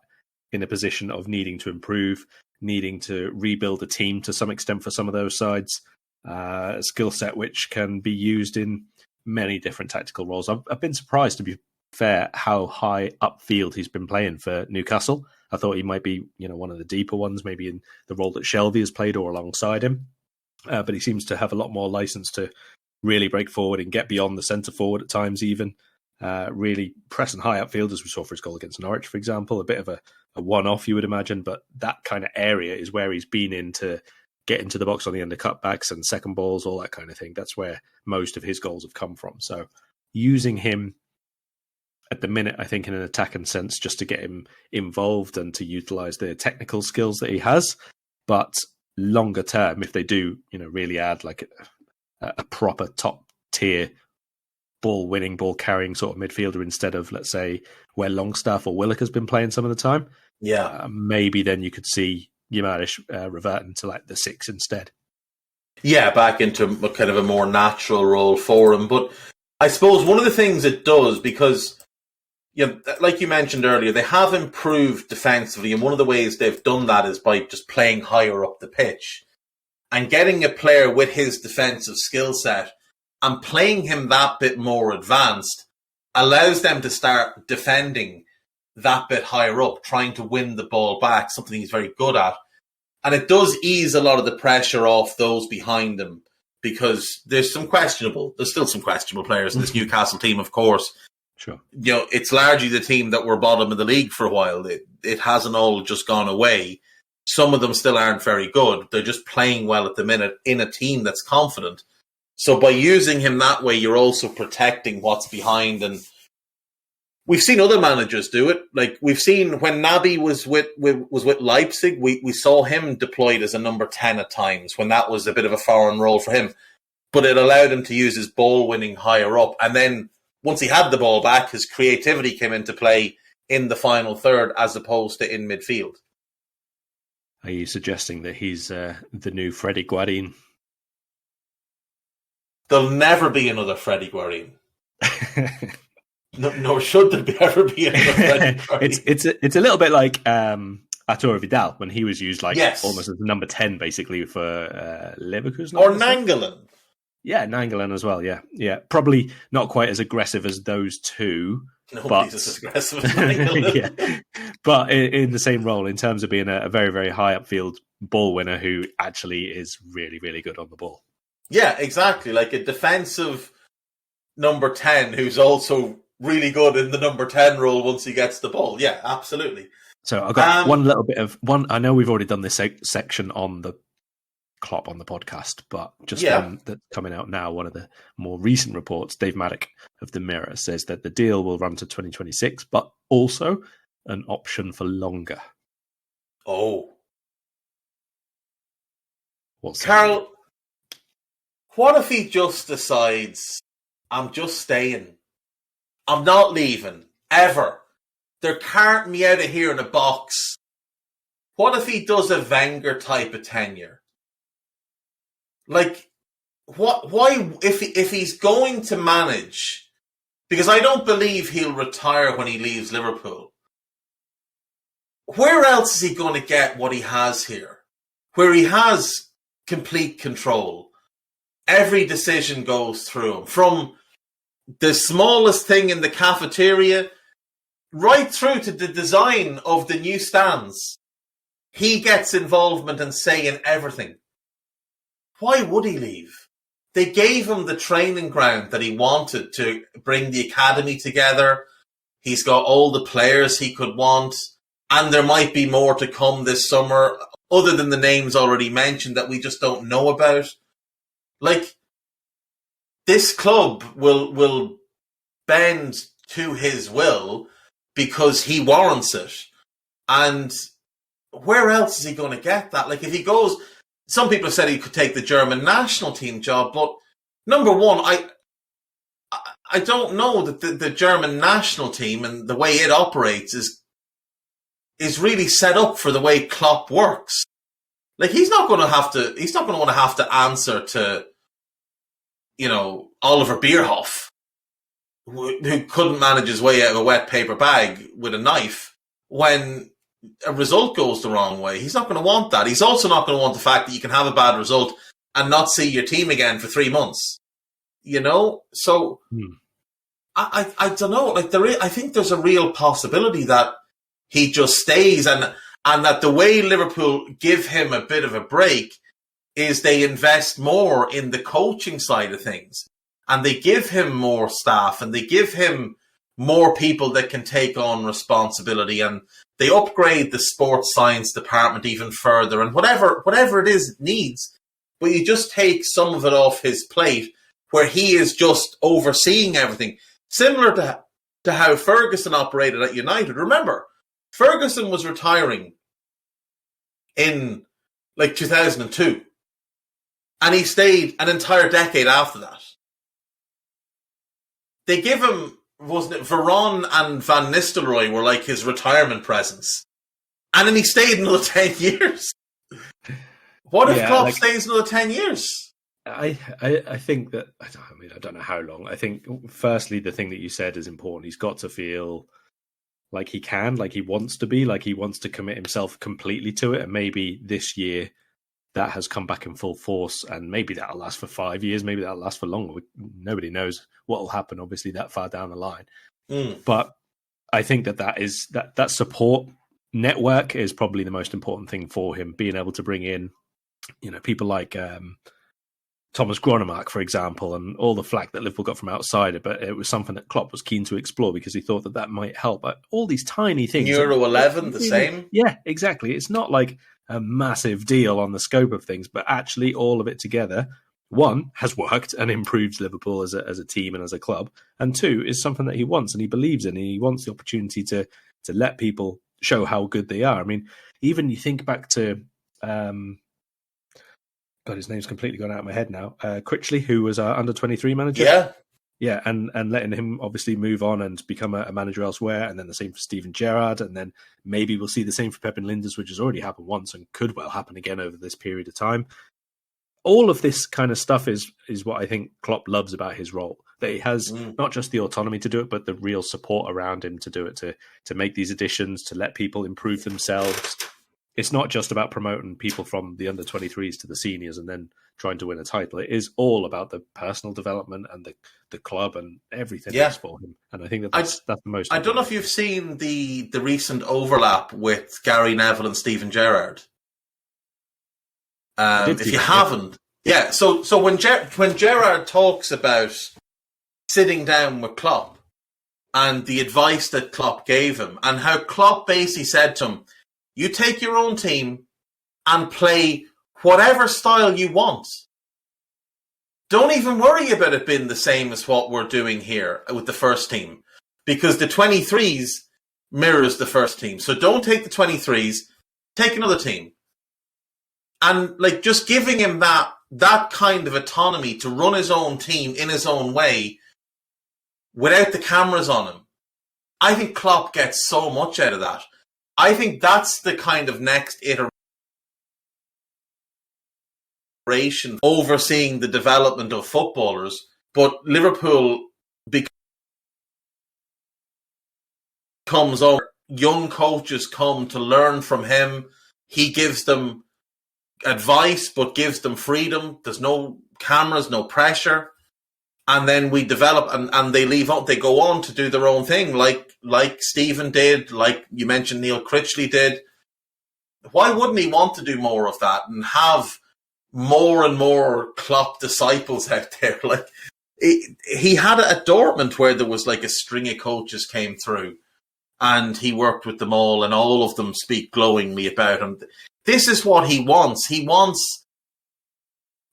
in a position of needing to improve, needing to rebuild a team to some extent for some of those sides. A skill set which can be used in many different tactical roles. I've been surprised, to be fair, how high upfield he's been playing for Newcastle. I thought he might be, one of the deeper ones, maybe in the role that Shelvey has played or alongside him. But he seems to have a lot more license to really break forward and get beyond the centre forward at times, even really pressing high upfield, as we saw for his goal against Norwich, for example. A bit of a one-off, you would imagine, but that kind of area is where he's been in to get into the box on the end of cutbacks and second balls, all that kind of thing. That's where most of his goals have come from. So using him at the minute, I think, in an attacking sense, just to get him involved and to utilise the technical skills that he has. But longer term, if they do, really add like a proper top tier ball winning, ball carrying sort of midfielder instead of, let's say, where Longstaff or Willock has been playing some of the time, maybe then you could see Gamersch reverting to like the 6 instead. Yeah, back into a kind of a more natural role for him. But I suppose one of the things it does, because like you mentioned earlier, they have improved defensively, and one of the ways they've done that is by just playing higher up the pitch and getting a player with his defensive skill set and playing him that bit more advanced allows them to start defending that bit higher up, trying to win the ball back, something he's very good at. And it does ease a lot of the pressure off those behind him, because there's still some questionable players in this Newcastle team, of course. Sure. It's largely the team that were bottom of the league for a while. It hasn't all just gone away. Some of them still aren't very good. They're just playing well at the minute in a team that's confident. So by using him that way, you're also protecting what's behind. And we've seen other managers do it. Like we've seen when Naby was with Leipzig, we saw him deployed as a number 10 at times when that was a bit of a foreign role for him. But it allowed him to use his ball winning higher up. And then once he had the ball back, his creativity came into play in the final third as opposed to in midfield. Are you suggesting that he's the new Freddie Guarin? There'll never be another Freddie Guarin. Nor should there ever be another Freddie Guarin. It's a little bit like Arturo Vidal when he was used almost as number 10 basically for Leverkusen. Or Nainggolan. Yeah, Nainggolan as well, yeah. Probably not quite as aggressive as those two. Nobody's as aggressive as Nainggolan. Yeah. But in the same role, in terms of being a very, very high upfield ball winner who actually is really, really good on the ball. Yeah, exactly. Like a defensive number 10 who's also really good in the number 10 role once he gets the ball. Yeah, absolutely. So I've got one. I know we've already done this section on the Klopp on the podcast, but one that's coming out now, one of the more recent reports, Dave Maddock of the Mirror says that the deal will run to 2026, but also an option for longer. Oh. What's Karl, what if he just decides, I'm just staying. I'm not leaving. Ever. They're carting me out of here in a box. What if he does a Wenger type of tenure? Like, why, if he's going to manage, because I don't believe he'll retire when he leaves Liverpool. Where else is he going to get what he has here? Where he has complete control. Every decision goes through him. From the smallest thing in the cafeteria right through to the design of the new stands. He gets involvement and say in everything. Why would he leave? They gave him the training ground that he wanted to bring the academy together. He's got all the players he could want. And there might be more to come this summer other than the names already mentioned that we just don't know about. Like, this club will bend to his will because he warrants it. And where else is he going to get that? Like, if he goes, some people have said he could take the German national team job, but number one, I don't know that the German national team and the way it operates is really set up for the way Klopp works. Like, he's not going to want to have to answer to, you know, Oliver Bierhoff, who couldn't manage his way out of a wet paper bag with a knife when a result goes the wrong way. He's not going to want that. He's also not going to want the fact that you can have a bad result and not see your team again for 3 months. You know? So, I don't know. Like, I think there's a real possibility that he just stays, and that the way Liverpool give him a bit of a break is they invest more in the coaching side of things, and they give him more staff, and they give him more people that can take on responsibility, and they upgrade the sports science department even further, and whatever it is it needs. But you just take some of it off his plate where he is just overseeing everything. Similar to how Ferguson operated at United. Remember, Ferguson was retiring in like 2002, and he stayed an entire decade after that. They give him, wasn't it, Varane and Van Nistelrooy were like his retirement presents, and then he stayed another 10 years. What if Klopp stays another 10 years? I think that, I don't know how long. I think, firstly, the thing that you said is important. He's got to feel like he can, like he wants to be, like he wants to commit himself completely to it. And maybe this year that has come back in full force, and maybe that'll last for 5 years. Maybe that'll last for longer. Nobody knows what will happen, obviously, that far down the line. But I think that support network is probably the most important thing for him, being able to bring in, you know, people like Thomas Gronemark, for example, and all the flack that Liverpool got from outside it, but it was something that Klopp was keen to explore because he thought that might help. But all these tiny things. Euro 11, the same. Yeah, exactly. It's not like a massive deal on the scope of things, but actually all of it together, one, has worked and improves Liverpool as a team and as a club, and two, is something that he wants and he believes in, and he wants the opportunity to let people show how good they are. I mean, even you think back to... God, his name's completely gone out of my head now. Critchley, who was our under-23 manager. Yeah, and letting him obviously move on and become a manager elsewhere, and then the same for Steven Gerrard, and then maybe we'll see the same for Pep and Linders, which has already happened once and could well happen again over this period of time. All of this kind of stuff is what I think Klopp loves about his role, that he has not just the autonomy to do it, but the real support around him to do it, to make these additions, to let people improve themselves. It's not just about promoting people from the under-23s to the seniors and then trying to win a title. It is all about the personal development and the club and everything else for him. And I think that's the most important. I don't know if you've seen the recent overlap with Gary Neville and Steven Gerrard. If you haven't. Yeah, so when Gerrard talks about sitting down with Klopp and the advice that Klopp gave him, and how Klopp basically said to him, you take your own team and play whatever style you want. Don't even worry about it being the same as what we're doing here with the first team, because the 23s mirrors the first team. So don't take the 23s, take another team. And like just giving him that kind of autonomy to run his own team in his own way without the cameras on him. I think Klopp gets so much out of that. I think that's the kind of next iteration, overseeing the development of footballers. But Liverpool comes over. Young coaches come to learn from him. He gives them advice, but gives them freedom. There's no cameras, no pressure. And then we develop, and they leave out. They go on to do their own thing, like Stephen did, like you mentioned Neil Critchley did. Why wouldn't he want to do more of that and have more and more Klopp disciples out there? Like he had it at Dortmund, where there was like a string of coaches came through, and he worked with them all of them speak glowingly about him. This is what he wants.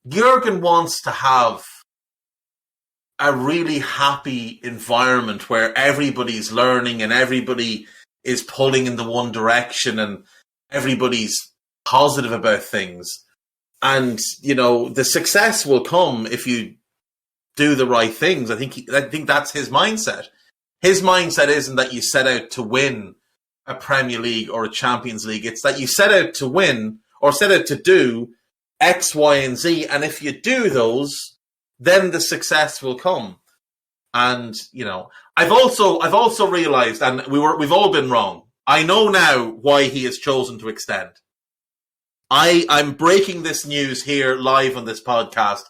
Jurgen wants to have a really happy environment where everybody's learning and everybody is pulling in the one direction and everybody's positive about things. And, the success will come if you do the right things. I think that's his mindset. His mindset isn't that you set out to win a Premier League or a Champions League. It's that you set out to win or set out to do X, Y, and Z. And if you do those, then the success will come. And, I've also realized, and we've all been wrong. I know now why he has chosen to extend. I'm breaking this news here live on this podcast.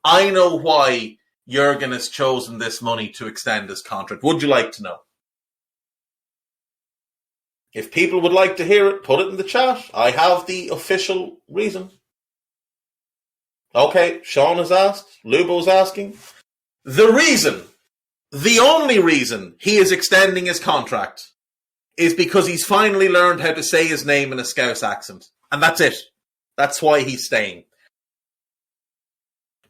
I know why Jurgen has chosen this money to extend his contract. Would you like to know? If people would like to hear it, put it in the chat. I have the official reason. Okay, Sean has asked. Lubo's asking. The only reason he is extending his contract is because he's finally learned how to say his name in a Scouse accent. And that's it. That's why he's staying.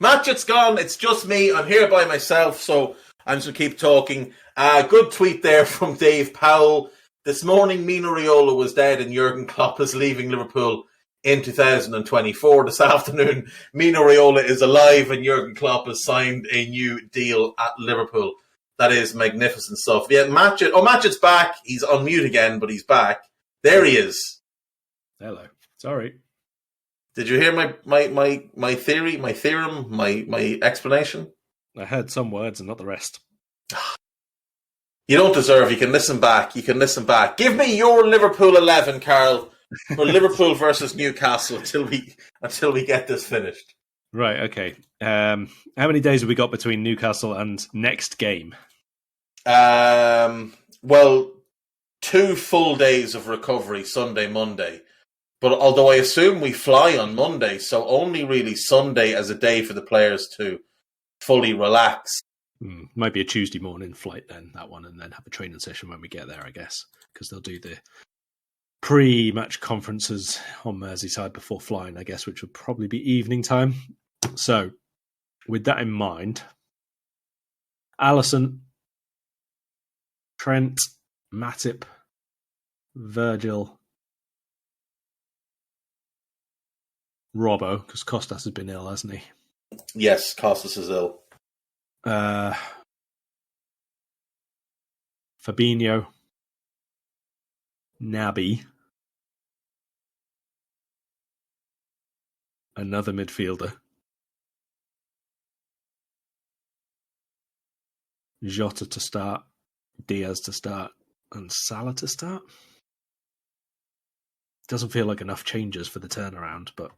Matchett's gone. It's just me. I'm here by myself, so I'm just going to keep talking. Good tweet there from Dave Powell. This morning, Mino Raiola was dead and Jurgen Klopp is leaving Liverpool in 2024. This afternoon, Mino Raiola is alive and Jurgen Klopp has signed a new deal at Liverpool. That is magnificent stuff. Yeah, Matchett's back. He's on mute again, but he's back. There he is. Hello. Sorry. Did you hear my theory, my theorem, my explanation? I heard some words and not the rest. You don't deserve. You can listen back. Give me your Liverpool 11, Karl, for Liverpool versus Newcastle until we get this finished. Right. Okay. How many days have we got between Newcastle and next game? Well, 2 full days of recovery, Sunday, Monday. But although I assume we fly on Monday, so only really Sunday as a day for the players to fully relax. Might be a Tuesday morning flight then, that one, and then have a training session when we get there, I guess, because they'll do the pre-match conferences on Merseyside before flying, I guess, which would probably be evening time. So, with that in mind, Alisson, Trent, Matip, Virgil, Robbo, because Costas has been ill, hasn't he? Yes, Costas is ill. Fabinho, Naby, another midfielder, Jota to start, Diaz to start, and Salah to start. Doesn't feel like enough changes for the turnaround, but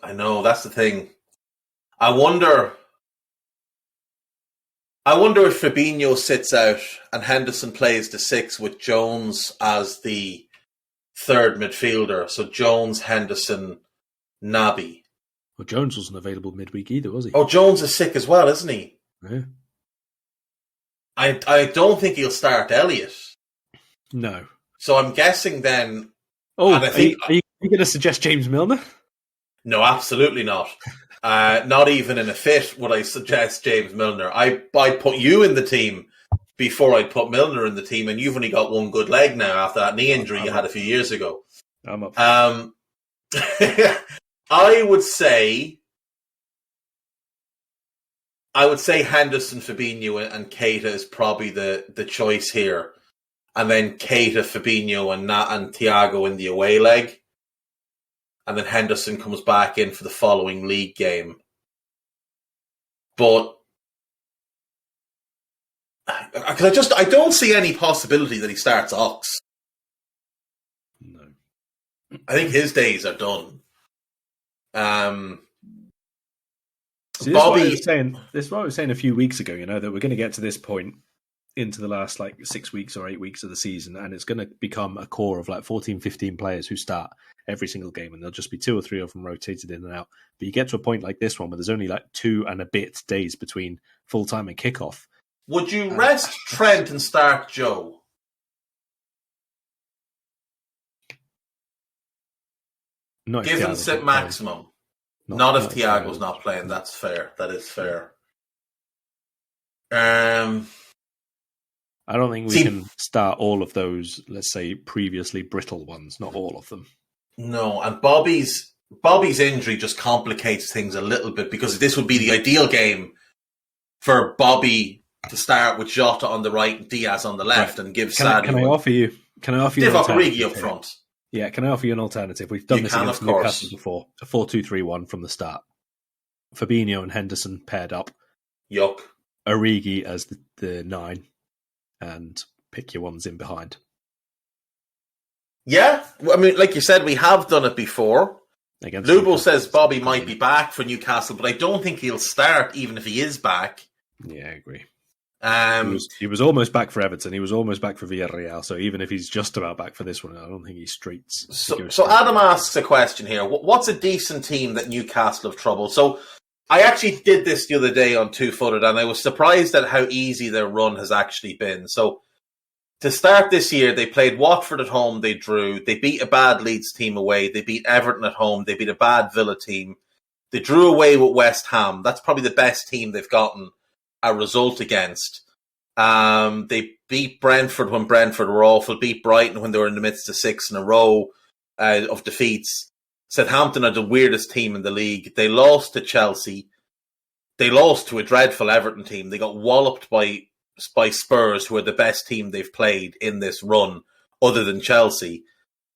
I know, that's the thing. I wonder if Fabinho sits out and Henderson plays the 6 with Jones as the third midfielder. So Jones, Henderson, Naby. Well, Jones wasn't available midweek either, was he? Oh, Jones is sick as well, isn't he? Yeah. I don't think he'll start Elliott. No. So I'm guessing then... Oh, are you going to suggest James Milner? No, absolutely not. Not even in a fit would I suggest James Milner. I'd put you in the team before I'd put Milner in the team, and you've only got one good leg now after that knee injury you had a few years ago. I'm up. I would say Henderson, Fabinho, and Keita is probably the choice here, and then Keita, Fabinho, and Thiago in the away leg. And then Henderson comes back in for the following league game. But because I don't see any possibility that he starts Ox. No. I think his days are done. See, this is what I was saying a few weeks ago, that we're going to get to this point into the last 6 weeks or 8 weeks of the season, and it's going to become a core of 14, 15 players who start every single game, and there'll just be 2 or 3 of them rotated in and out. But you get to a point like this one where there's only 2 and a bit days between full-time and kickoff. Would you rest Trent and start Joe? Not if Given Thiago's St not maximum. playing. Not if Thiago's not playing. That's fair. That is fair. I don't think we can start all of those, let's say, previously brittle ones. Not all of them. No, and Bobby's injury just complicates things a little bit, because this would be the ideal game for Bobby to start with Jota on the right and Diaz on the left, and give Sadio. Can I offer you an alternative up front. Yeah, can I offer you an alternative? We've done this against Newcastle before. A 4-2-3-1 from the start. Fabinho and Henderson paired up. Yuck. Origi as the 9, and pick your ones in behind. Yeah, I mean, like you said, we have done it before. Lubo says Bobby might be back for Newcastle, but I don't think he'll start even if he is back. Yeah, I agree. He was almost back for Everton. He was almost back for Villarreal. So even if he's just about back for this one, I don't think he's straight. So Adam asks a question here. What's a decent team that Newcastle have trouble? So I actually did this the other day on Two Footed, and I was surprised at how easy their run has actually been. So to start this year, they played Watford at home, they drew. They beat a bad Leeds team away. They beat Everton at home. They beat a bad Villa team. They drew away with West Ham. That's probably the best team they've gotten a result against. They beat Brentford when Brentford were awful, beat Brighton when they were in the midst of 6 in a row of defeats. Southampton are the weirdest team in the league. They lost to Chelsea. They lost to a dreadful Everton team. They got walloped by Spurs, who are the best team they've played in this run, other than Chelsea.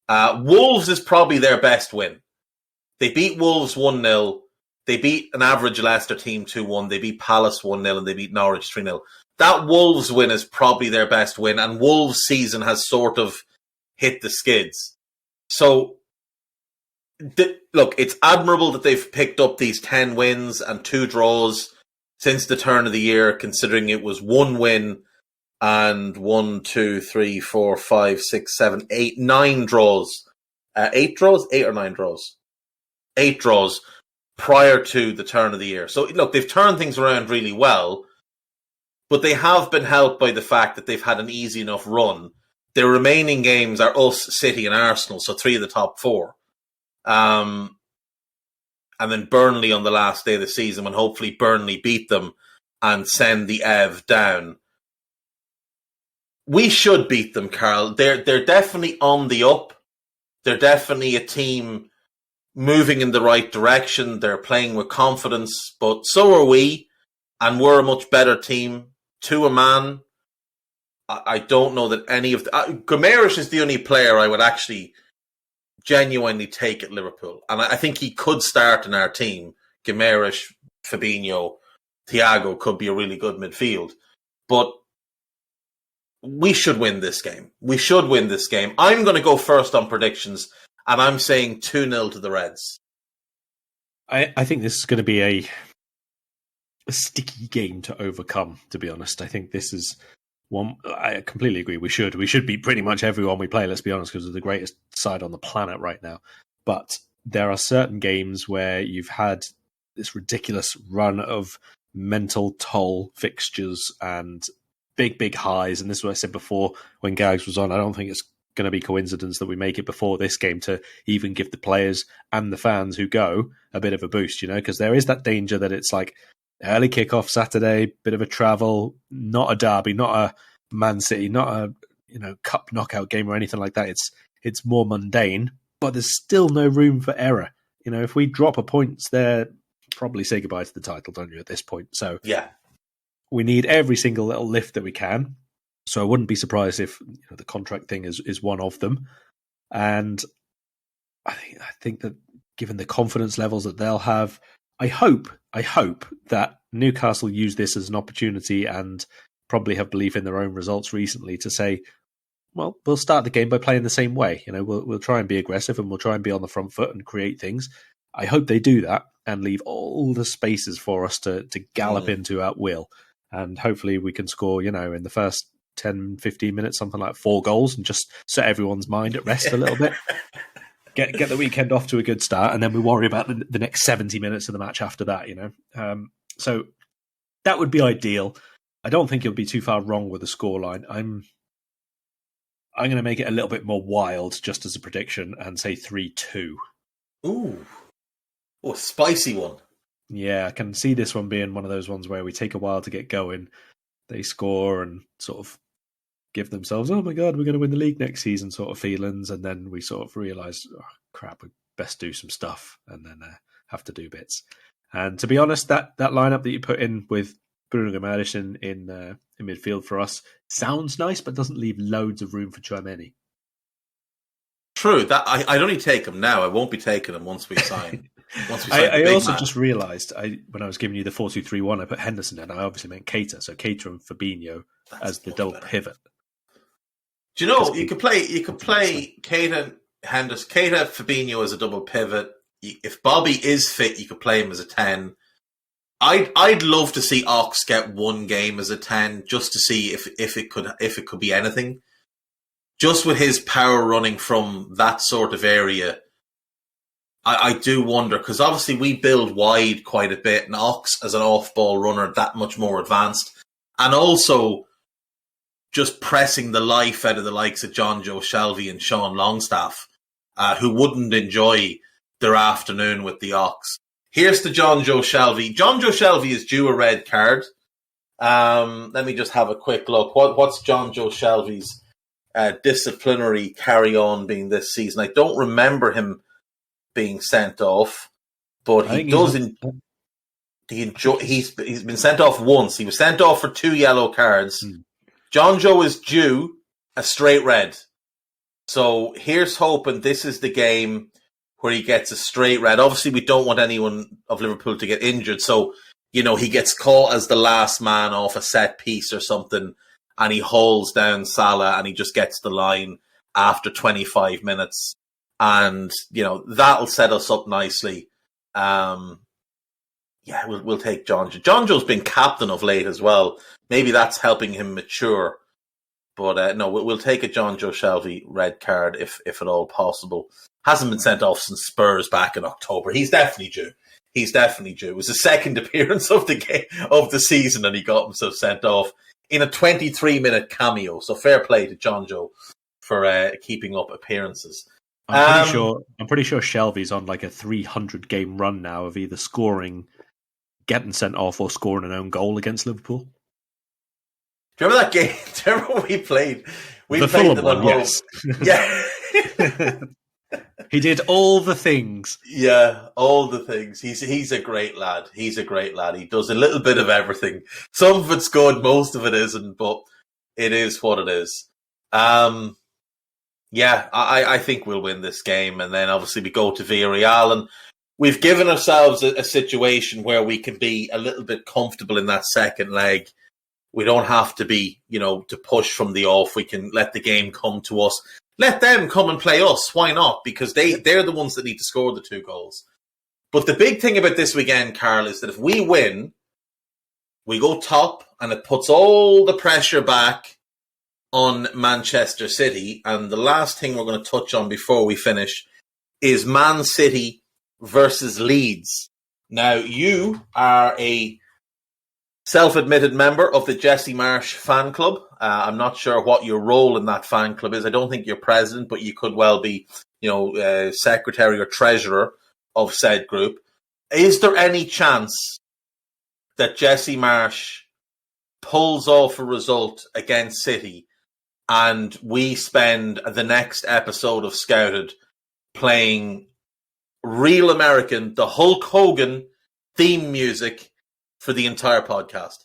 Wolves is probably their best win. They beat Wolves 1-0. They beat an average Leicester team 2-1. They beat Palace 1-0, and they beat Norwich 3-0. That Wolves win is probably their best win, and Wolves' season has sort of hit the skids. So, look, it's admirable that they've picked up these 10 wins and 2 draws since the turn of the year, considering it was 1 win and 9 draws. 8 draws? 8 or 9 draws? 8 draws prior to the turn of the year. So, look, they've turned things around really well, but they have been helped by the fact that they've had an easy enough run. Their remaining games are us, City and Arsenal, so 3 of the top 4. And then Burnley on the last day of the season, when hopefully Burnley beat them and send the Ev down. We should beat them, Karl. They're definitely on the up. They're definitely a team moving in the right direction. They're playing with confidence, but so are we, and we're a much better team. To a man, I don't know that any of the... Gamersch is the only player I would actually genuinely take at Liverpool, and I think he could start in our team. Gamersch, Fabinho, Thiago could be a really good midfield, but we should win this game. We should win this game. I'm going to go first on predictions, and I'm saying 2-0 to the Reds. I think this is going to be a sticky game to overcome, to be honest. I think this is one... I completely agree. We should beat pretty much everyone we play, let's be honest, because we're the greatest side on the planet right now. But there are certain games where you've had this ridiculous run of mental toll fixtures and big highs. And this is what I said before when Gags was on. I don't think it's going to be coincidence that we make it before this game to even give the players and the fans who go a bit of a boost, because there is that danger that it's like early kickoff Saturday, bit of a travel, not a derby, not a Man City, not a cup knockout game or anything like that. It's more mundane, but there's still no room for error. If we drop a points there, probably say goodbye to the title, don't you, at this point? So yeah, we need every single little lift that we can. So I wouldn't be surprised if the contract thing is one of them. And I think that given the confidence levels that they'll have, I hope that Newcastle use this as an opportunity and probably have belief in their own results recently to say, well, we'll start the game by playing the same way. We'll try and be aggressive and we'll try and be on the front foot and create things. I hope they do that and leave all the spaces for us to gallop into at will. And hopefully we can score, in the first 10, 15 minutes, something like 4 goals and just set everyone's mind at rest a little bit. Get the weekend off to a good start, and then we worry about the next 70 minutes of the match after that, So that would be ideal. I don't think you'll be too far wrong with the scoreline. I'm going to make it a little bit more wild just as a prediction and say 3-2. Ooh. Oh, a spicy one. Yeah, I can see this one being one of those ones where we take a while to get going. They score and sort of give themselves, oh my God, we're going to win the league next season sort of feelings. And then we sort of realise, oh, crap, we best do some stuff and then have to do bits. And to be honest, that lineup that you put in with Bruno Gamersch in midfield for us sounds nice, but doesn't leave loads of room for Tchouaméni. True. That I'd only take him now. I won't be taking him once we sign. I also just realised when I was giving you the 4-2-3-1, I put Henderson in. I obviously meant Keita, so Keita and Fabinho as the double pivot. Do you know you could play Keita, Henderson, Keita, Fabinho as a double pivot. If Bobby is fit, you could play him as a 10. I'd love to see Ox get one game as a 10 just to see if it could be anything. Just with his power running from that sort of area, I do wonder, because obviously we build wide quite a bit, and Ox as an off-ball runner that much more advanced, and also just pressing the life out of the likes of John Joe Shelvey and Sean Longstaff, who wouldn't enjoy their afternoon with the Ox. Here's to John Joe Shelvey. John Joe Shelvey is due a red card. Let me just have a quick look. What's John Joe Shelvey's disciplinary carry-on being this season? I don't remember him being sent off, but he does. He's been sent off once. He was sent off for 2 yellow cards. John Joe is due a straight red. So here's hoping this is the game where he gets a straight red. Obviously, we don't want anyone of Liverpool to get injured. So, he gets caught as the last man off a set piece or something, and he hauls down Salah and he just gets the line after 25 minutes. And, that'll set us up nicely. We'll take John Joe. John Joe's been captain of late as well. Maybe that's helping him mature. But no, we'll take a John Joe Shelvey red card if at all possible. Hasn't been sent off since Spurs back in October. He's definitely due. It was the second appearance of the game of the season, and he got himself sent off in a 23-minute cameo. So fair play to John Joe for keeping up appearances. I'm pretty sure Shelvey's on like a 300-game run now of either scoring, getting sent off, or scoring an own goal against Liverpool. Do you remember that game? Do you remember when we played? The Fulham one, yes. Yeah. He did all the things. Yeah, all the things. He's a great lad. He does a little bit of everything. Some of it's good, most of it isn't, but it is what it is. I think we'll win this game, and then obviously we go to Villarreal, and we've given ourselves a situation where we can be a little bit comfortable in that second leg. We don't have to be, to push from the off. We can let the game come to us. Let them come and play us. Why not? Because they're the ones that need to score the 2 goals. But the big thing about this weekend, Karl, is that if we win, we go top, and it puts all the pressure back on Manchester City. And the last thing we're going to touch on before we finish is Man City versus Leeds. Now, you are a self-admitted member of the Jesse Marsh fan club. I'm not sure what your role in that fan club is. I don't think you're president, but you could well be, secretary or treasurer of said group. Is there any chance that Jesse Marsh pulls off a result against City and we spend the next episode of Scouted playing real American, the Hulk Hogan theme music for the entire podcast?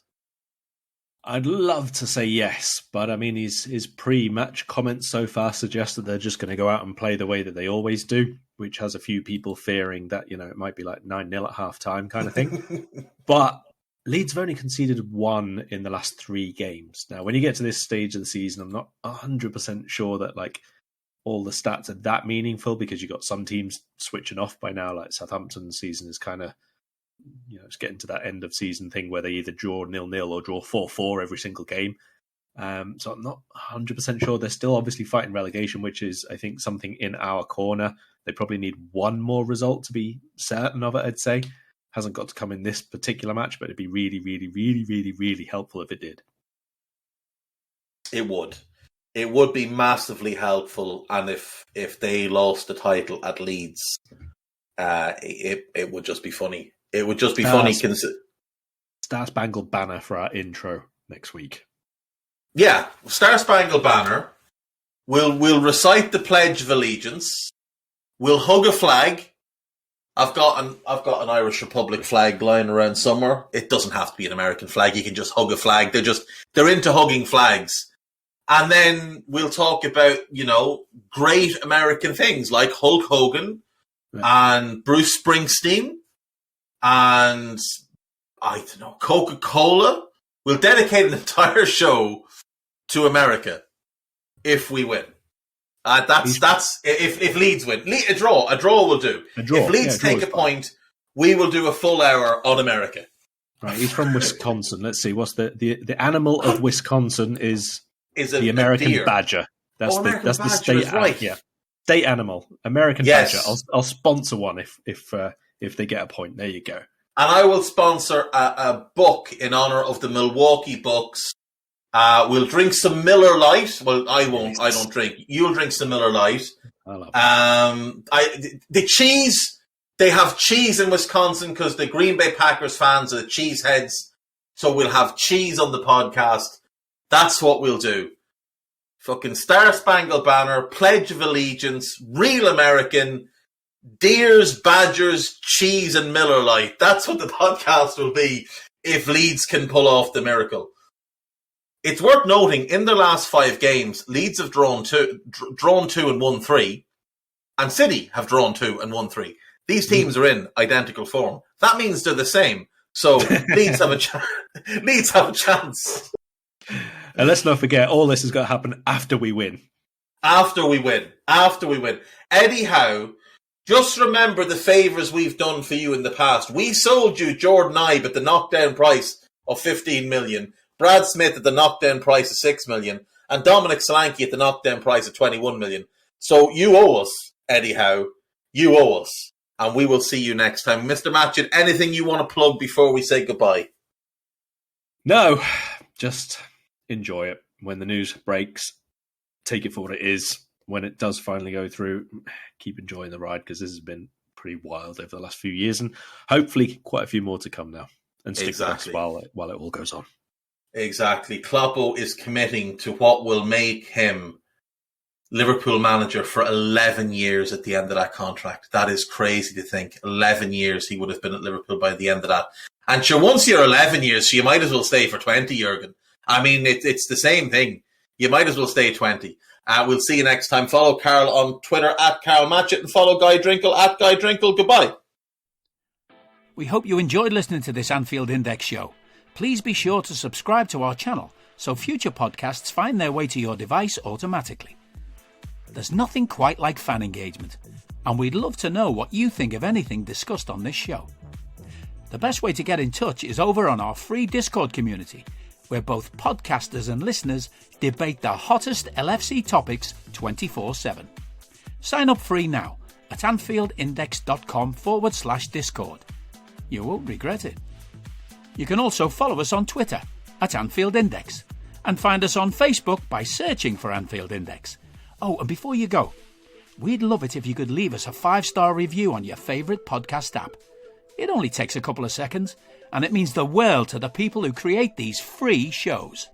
I'd love to say yes, but I mean, his pre-match comments so far suggest that they're just going to go out and play the way that they always do, which has a few people fearing that, it might be like 9-0 at half-time kind of thing. But Leeds have only conceded 1 in the last 3 games. Now, when you get to this stage of the season, I'm not 100% sure that all the stats are that meaningful, because you've got some teams switching off by now, like Southampton's season is kind of, it's getting to that end of season thing where they either draw 0-0 or draw 4-4 every single game. So I'm not 100% sure. They're still obviously fighting relegation, which is, I think, something in our corner. They probably need one more result to be certain of it, I'd say. Hasn't got to come in this particular match, but it'd be really, really, really, really, really helpful if it did. It would. It would be massively helpful, and if they lost the title at Leeds, it would just be funny. It would just be funny. Star Spangled Banner for our intro next week. Yeah, Star Spangled Banner. We'll recite the Pledge of Allegiance. We'll hug a flag. I've got an Irish Republic flag lying around somewhere. It doesn't have to be an American flag. You can just hug a flag. They're into hugging flags. And then we'll talk about, great American things like Hulk Hogan and Bruce Springsteen and, I don't know, Coca-Cola. We'll dedicate an entire show to America if we win. That's if Leeds win. A draw will do. If Leeds take a point, we will do a full hour on America. Right, he's from Wisconsin. Let's see, what's the animal of Wisconsin is the American deer. Badger. That's the state right. Yeah, state animal, American Badger. I'll sponsor one if they get a point. There you go. And I will sponsor a book in honor of the Milwaukee Bucks. We'll drink some Miller Lite. Well, I won't. I don't drink. You'll drink some Miller Lite. I love it. The cheese. They have cheese in Wisconsin because the Green Bay Packers fans are the cheese heads. So we'll have cheese on the podcast. That's what we'll do. Fucking Star Spangled Banner, Pledge of Allegiance, Real American, Deers, Badgers, cheese, and Miller Lite. That's what the podcast will be if Leeds can pull off the miracle. It's worth noting, in their last 5 games, Leeds have drawn 2 and won 3, and City have drawn 2 and won 3. These teams are in identical form. That means they're the same. So Leeds have a chance. And let's not forget, all this has got to happen after we win. After we win. Eddie Howe, just remember the favours we've done for you in the past. We sold you Jordan Ibe at the knockdown price of 15 million, Brad Smith at the knockdown price of 6 million, and Dominic Solanke at the knockdown price of 21 million. So you owe us, Eddie Howe. You owe us. And we will see you next time. Mr. Matchett, anything you want to plug before we say goodbye? No, just enjoy it. When the news breaks, take it for what it is. When it does finally go through, keep enjoying the ride, because this has been pretty wild over the last few years, and hopefully quite a few more to come now. And stick with us while it all goes on. Exactly. Kloppo is committing to what will make him Liverpool manager for 11 years at the end of that contract. That is crazy to think. 11 years he would have been at Liverpool by the end of that. And sure, once you're 11 years, you might as well stay for 20, Jurgen. I mean, it's the same thing. You might as well stay 20. We'll see you next time. Follow Karl on Twitter at Karl Matchett, and follow Guy Drinkle at Guy Drinkle. Goodbye. We hope you enjoyed listening to this Anfield Index show. Please be sure to subscribe to our channel so future podcasts find their way to your device automatically. There's nothing quite like fan engagement, and we'd love to know what you think of anything discussed on this show. The best way to get in touch is over on our free Discord community, where both podcasters and listeners debate the hottest LFC topics 24/7. Sign up free now at AnfieldIndex.com/Discord. You won't regret it. You can also follow us on Twitter at Anfield Index, and find us on Facebook by searching for Anfield Index. Oh, and before you go, we'd love it if you could leave us a 5-star review on your favourite podcast app. It only takes a couple of seconds, and it means the world to the people who create these free shows.